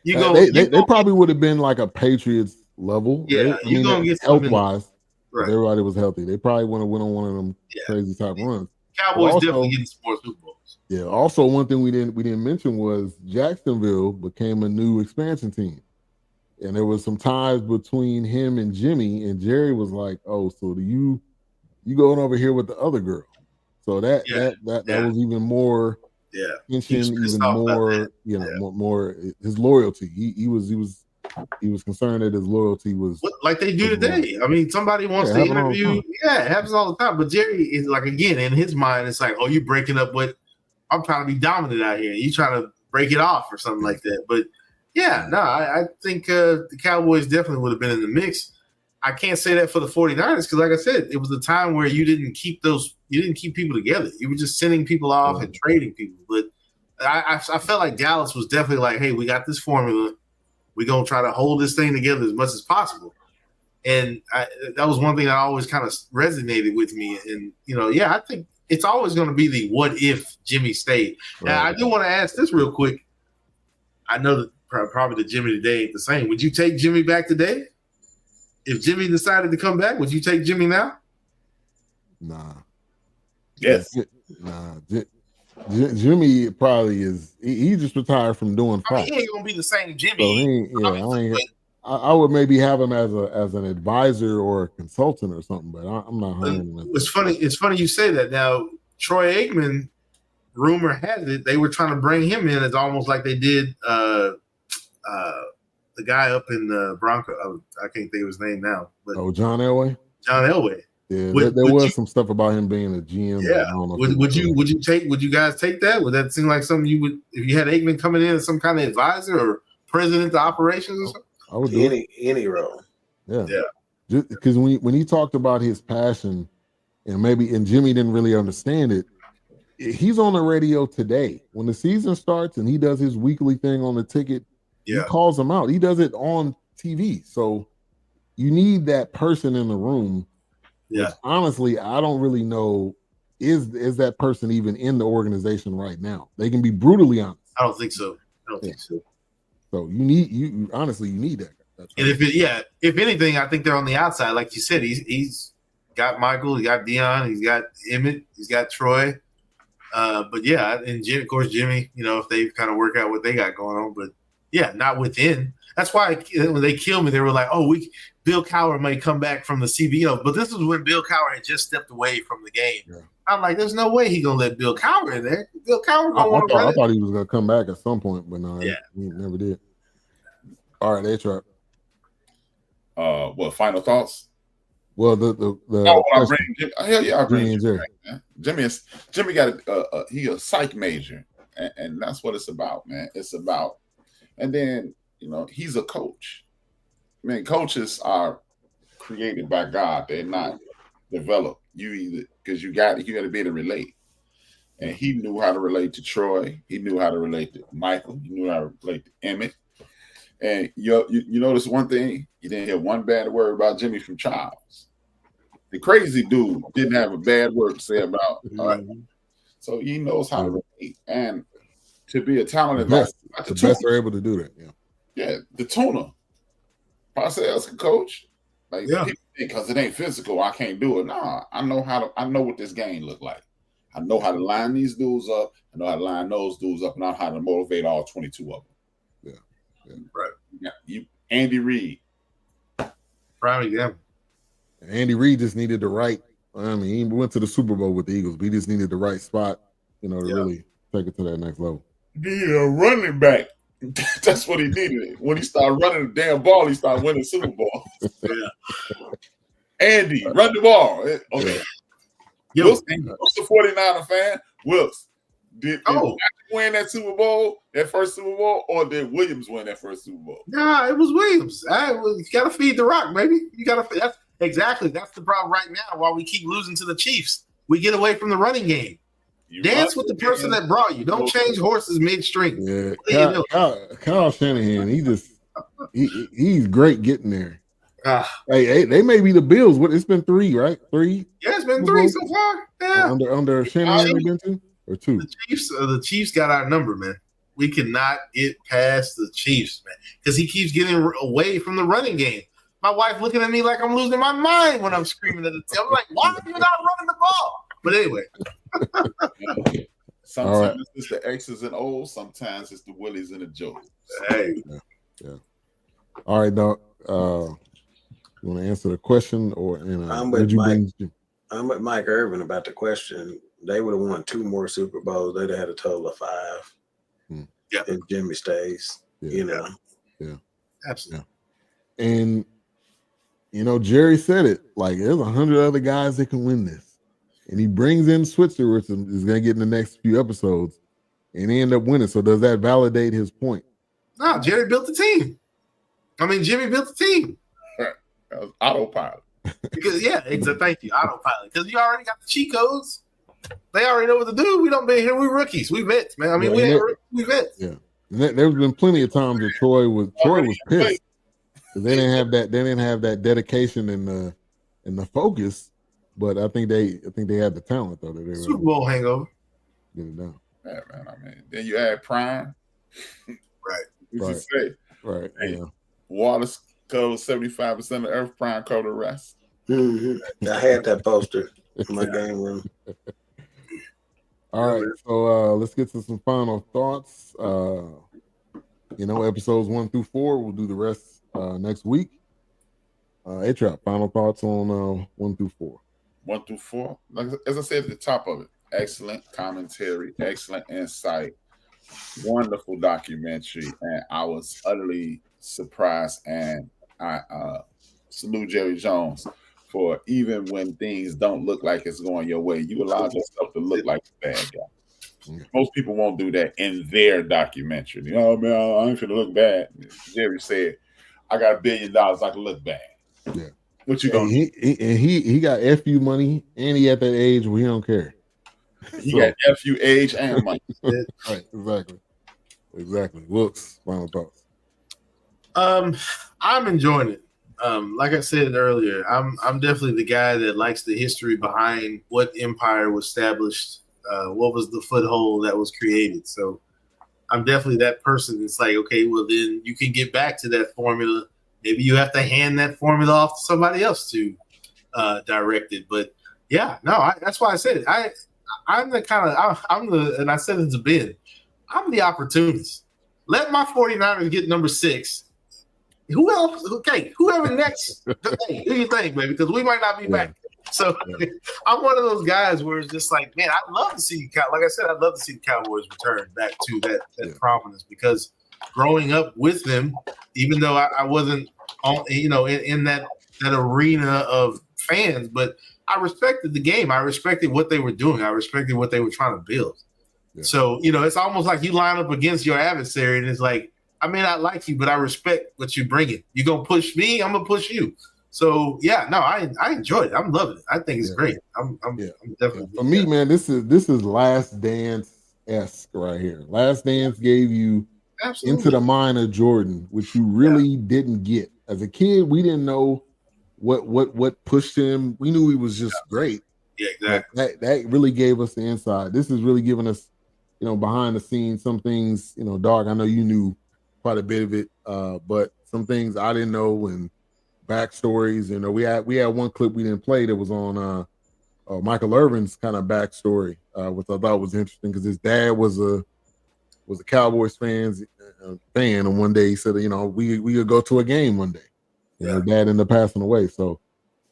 they probably would have been like a Patriots level. Yeah, you're going to get health-wise. Right. Everybody was healthy. They probably would have went on one of them crazy type runs. Cowboys definitely getting some more Super Bowls. Yeah. Also, one thing we didn't mention was Jacksonville became a new expansion team, and there was some ties between him and Jimmy. And Jerry was like, "Oh, so do you going over here with the other girl?" So that was even more tension, even more more his loyalty. He was concerned that his loyalty was like they do today. I mean, somebody wants to interview. Yeah, it happens all the time. But Jerry is like, again, in his mind, it's like, oh, you're breaking up what I'm trying to be dominant out here. You trying to break it off or something like that. But I think the Cowboys definitely would have been in the mix. I can't say that for the 49ers because, like I said, it was a time where you didn't keep people together. You were just sending people off and trading people. But I felt like Dallas was definitely like, hey, we got this formula. We're going to try to hold this thing together as much as possible. And that was one thing that always kind of resonated with me. And, I think it's always going to be the what if Jimmy stayed. Right. Now, I do want to ask this real quick. I know that probably the Jimmy today ain't the same. Would you take Jimmy back today? If Jimmy decided to come back, would you take Jimmy now? Nah. Yes. Nah. Jimmy probably is. He just retired from doing fights. He ain't gonna be the same Jimmy. So I would maybe have him as an advisor or a consultant or something, but I'm not hiring him. It's funny. It's funny you say that. Now, Troy Aikman, rumor has it they were trying to bring him in as almost like they did the guy up in the Bronco. I can't think of his name now. But John Elway. John Elway. Yeah, there was some stuff about him being a GM. Yeah. Would you guys take that? Would that seem like something you would if you had Aikman coming in as some kind of advisor or president of operations or something? I would do any role. Yeah. Because when he talked about his passion and Jimmy didn't really understand it, he's on the radio today. When the season starts and he does his weekly thing on the ticket, he calls them out. He does it on TV. So you need that person in the room. Yeah. Which, honestly, I don't really know is that person even in the organization right now? They can be brutally honest. I don't think so. So you honestly need that. And if anything, I think they're on the outside. Like you said, he's got Michael, he got Dion, he's got Emmett, he's got Troy. But yeah, and of course Jimmy, if they kind of work out what they got going on, but yeah, not within. That's why when they killed me, they were like, "Oh, Bill Cowher may come back from the CBO," but this was when Bill Cowher had just stepped away from the game. Yeah. I'm like, "There's no way he's gonna let Bill Cowher in there. Bill Cowher gonna want to run I it." thought he was gonna come back at some point, but no, he never did. All right, A-Trap. What final thoughts? Well, I bring Jimmy. Hell yeah, I bring Jimmy. Right, Jimmy got he a psych major, and that's what it's about, man. It's about, and then he's a coach. I mean, coaches are created by God. They're not developed. Because you got to be able to relate. And he knew how to relate to Troy. He knew how to relate to Michael. He knew how to relate to Emmett. And you notice one thing, you didn't hear one bad word about Jimmy from Charles. The crazy dude didn't have a bad word to say about. So he knows how to relate. And to be a talented the best are able to do that. Yeah, the tuner. Parcells can coach. Like people think because it ain't physical, I can't do it. Nah, I know what this game look like. I know how to line these dudes up. I know how to line those dudes up, and I know how to motivate all 22 of them. Yeah. Right. Yeah. Andy Reid. Prime example. Andy Reid just needed the right. I mean, he went to the Super Bowl with the Eagles, but he just needed the right spot, to really take it to that next level. Need a running back. That's what he needed. When he started running the damn ball, he started winning Super Bowl. Andy, run the ball. Okay. Wilkes the 49er fan. Wilkes, did Patrick win that Super Bowl, that first Super Bowl, or did Williams win that first Super Bowl? Nah, it was Williams. You got to feed the rock, baby. You got to. That's the problem right now. While we keep losing to the Chiefs, we get away from the running game. Dance with the person that brought you. Don't change horses midstream. Yeah, Kyle Shanahan. He's great getting there. Hey, they may be the Bills. It's been 3, right? 3. Yeah, it's been 3 so far. Yeah, under Shanahan, they've been 2 or 2. The Chiefs got our number, man. We cannot get past the Chiefs, man, because he keeps getting away from the running game. My wife looking at me like I'm losing my mind when I'm screaming at the team. I'm like, why are you not running the ball? But anyway. Sometimes it's the X's and O's. Sometimes it's the Willies and the Joes. Hey. Yeah. All right, Doc. You want to answer the question, or I'm with Mike Irvin about the question. They would have won 2 more Super Bowls. They'd have had a total of 5. Yeah. If Jimmy stays, Yeah. Absolutely. Yeah. And Jerry said it. Like, there's 100 other guys that can win this. And he brings in Switzer, which is going to get in the next few episodes, and they end up winning. So does that validate his point? No, Jerry built the team. Jimmy built the team. That was autopilot. Because thank you, autopilot. Because you already got the cheat codes. They already know what to do. We don't be here. We're rookies. We vets, man. We vets. Yeah. There's been plenty of times that Troy was pissed. They didn't have that dedication and the focus. But I think they had the talent though. That they Super Bowl hangover. Get it done. Yeah, man. Then you add Prime. Right. Hey, water covers 75% of Earth. Prime cover the rest. Mm-hmm. I had that poster in my game room. All right, so let's get to some final thoughts. Episodes 1 through 4. We'll do the rest next week. A-Trap, final thoughts on 1 through 4. 1 through 4. Like, as I said at the top of it, excellent commentary, excellent insight, wonderful documentary, and I was utterly surprised. And I salute Jerry Jones for, even when things don't look like it's going your way, you allow yourself to look like a bad guy. Most people won't do that in their documentary. Oh man, I ain't gonna look bad. Jerry said, "I got $1 billion. I can look bad." Yeah. What you gonna? He got FU money, and he at that age where he don't care. He got FU age and money. Right, exactly. Wilkes, final thoughts. I'm enjoying it. Like I said earlier, I'm definitely the guy that likes the history behind what empire was established, what was the foothold that was created. So I'm definitely that person that's like, okay, well then you can get back to that formula. Maybe you have to hand that formula off to somebody else to direct it. But yeah, no, that's why I said it. I'm the kind of and I said it to Ben, I'm the opportunist. Let my 49ers get number 6. Who else? Okay, whoever next. Hey, do you think, baby? Because we might not be back. So I'm one of those guys where it's just like, man, I'd love to see, like I said, I'd love to see the Cowboys return back to that prominence, because growing up with them, even though I wasn't on, in that arena of fans, but I respected the game. I respected what they were doing. I respected what they were trying to build. Yeah. So, it's almost like you line up against your adversary, and it's like, I may not like you, but I respect what you're bringing. You're going to push me, I'm going to push you. So, yeah, no, I enjoyed it. I'm loving it. I think it's great. I'm definitely. For me, man, this is Last Dance-esque right here. Last Dance gave you into the mind of Jordan, which you really didn't get. As a kid, we didn't know what pushed him. We knew he was just great. Yeah, exactly. That really gave us the inside. This is really giving us, behind the scenes, some things, Dog, I know you knew quite a bit of it, but some things I didn't know, and backstories. We had one clip we didn't play that was on Michael Irvin's kind of backstory, which I thought was interesting, because his dad was a Cowboys fan, and one day he said, we could go to a game one day. His dad ended up passing away. So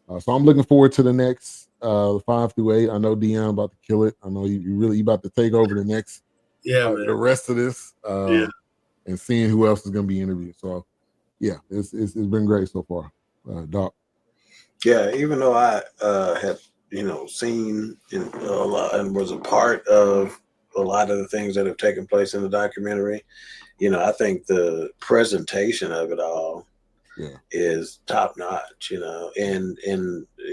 I'm looking forward to the next 5 through 8. I know Dion about to kill it. I know you really about to take over the next the rest of this. And seeing who else is going to be interviewed. So, yeah, it's been great so far, Doc. Yeah, even though I had seen a lot and was a part of a lot of the things that have taken place in the documentary, I think the presentation of it all is top notch. And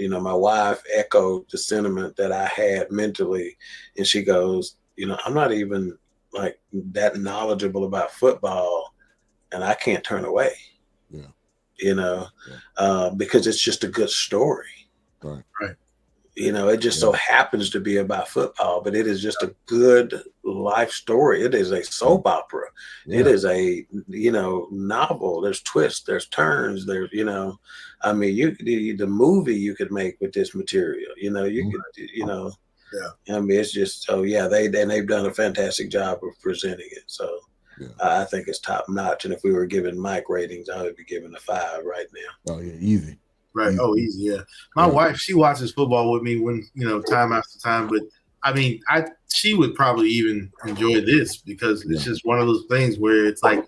my wife echoed the sentiment that I had mentally, and she goes, I'm not even like that knowledgeable about football, and I can't turn away. Because it's just a good story. Right. It just so happens to be about football, but it is just a good life story. It is a soap opera. It is a novel. There's twists, there's turns, there's I mean, the movie you could make with this material. I mean, it's just they've done a fantastic job of presenting it. So I think it's top notch. And if we were giving Mike ratings, I would be giving a 5 right now. Oh yeah, easy. Right. Oh, easy. Yeah. My wife, she watches football with me when time after time. But I mean, she would probably even enjoy this, because it's just one of those things where it's like,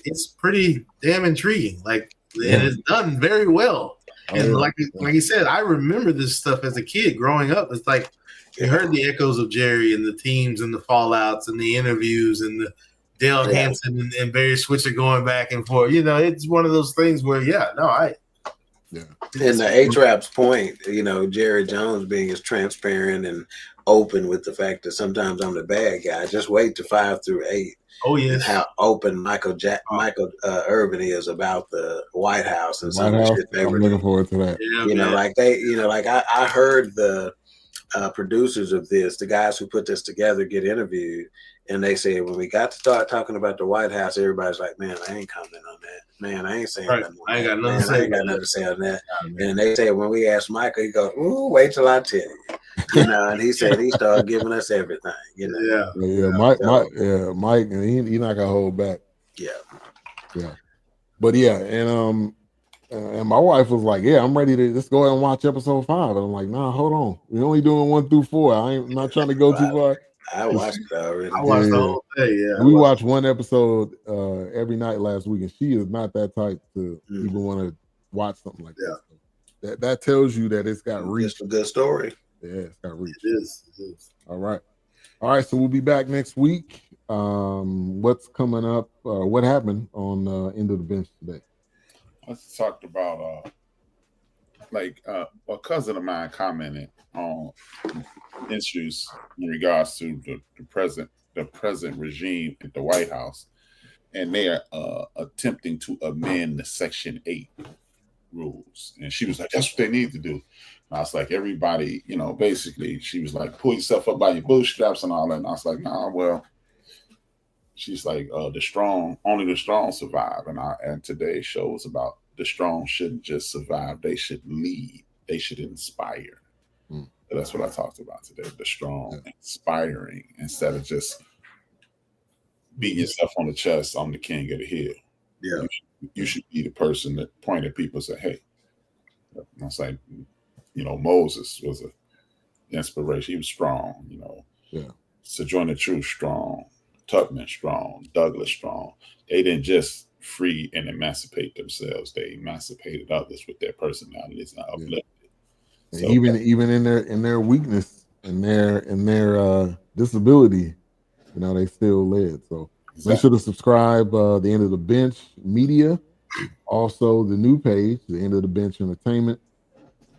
it's pretty damn intriguing. Like, and it's done very well. And like you said, I remember this stuff as a kid growing up. It's like, you heard the echoes of Jerry and the teams and the fallouts and the interviews and the Dale Hansen and Barry Switzer going back and forth. It's one of those things where, And the A-Trap's point, Jerry Jones being as transparent and open with the fact that sometimes I'm the bad guy. Just wait to 5 through 8. Oh yes. And how open Michael Irvin is about the White House and some of the shit they were looking forward to that. I heard the producers of this, the guys who put this together, get interviewed, and they said when we got to start talking about the White House, everybody's like, "Man, I ain't commenting on that. Man, I ain't saying nothing. I ain't got nothing to say. I ain't got nothing to say on that." And they said when we asked Michael, he goes, "Ooh, wait till I tell you." And he said he started giving us everything. Mike, and he not gonna hold back. Yeah. But and my wife was like, "Yeah, I'm ready to just go ahead and watch episode 5." And I'm like, "Nah, hold on. We're only doing 1 through 4. I'm not trying to go too far." I watched it already. I watched the whole thing. Yeah, we watched one episode every night last week, and she is not that type to even want to watch something like that. So that tells you that it's got reach. It's a good story. Yeah, it's got reach. It is. All right. So we'll be back next week. What's coming up? What happened on End of the Bench today? Let's talk about a cousin of mine commented on issues in regards to the present regime at the White House, and they are attempting to amend the Section 8 rules. And she was like, that's what they need to do. And I was like, everybody, you know, basically, she was like, pull yourself up by your bootstraps and all that. And I was like, nah, well, she's like, only the strong survive. And today's show is about the strong shouldn't just survive. They should lead. They should inspire. So that's what I talked about today. The strong, inspiring, instead of just beating yourself on the chest, I'm the king of the hill. Yeah. You should be the person that point at people and say, hey. And I was like, you know, Moses was an inspiration. He was strong, you know. Yeah. Sojourner Truth strong. Tubman strong. Douglas strong. They didn't just free and emancipate themselves. They emancipated others with their personalities and uplifted. And So, even in their weakness and their disability, you know, they still led. So make sure to subscribe. The End of the Bench Media, also the new page, the End of the Bench Entertainment,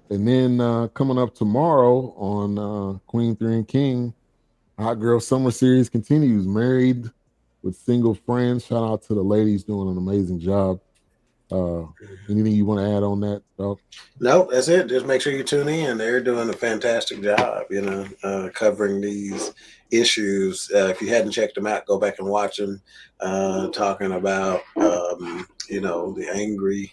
and then coming up tomorrow on Queen 3 and King, Hot Girl Summer Series continues. Married with Single Friends. Shout out to the ladies doing an amazing job. Anything you want to add on that, Doc? No, that's it. Just make sure you tune in. They're doing a fantastic job, you know, covering these issues. If you hadn't checked them out, go back and watch them. Talking about, you know, the angry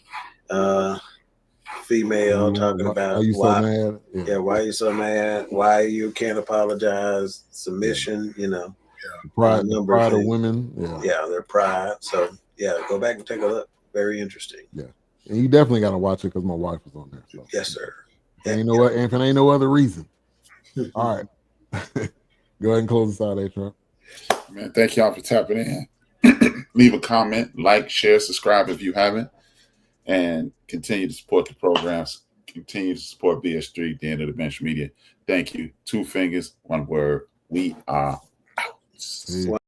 female, talking about why you so mad? Yeah, why are you so mad? Why you can't apologize? Submission, you know. The pride of women. Yeah, their pride. So yeah, go back and take a look. Very interesting. Yeah, and you definitely got to watch it because my wife was on there. So. Yes, sir. If it ain't no other reason. All right. Go ahead and close this out, A-Trump. Man, thank y'all for tapping in. Leave a comment, like, share, subscribe if you haven't, and continue to support the programs. Continue to support BS3, the End of the Bench Media. Thank you. 2 fingers, 1 word. We are out.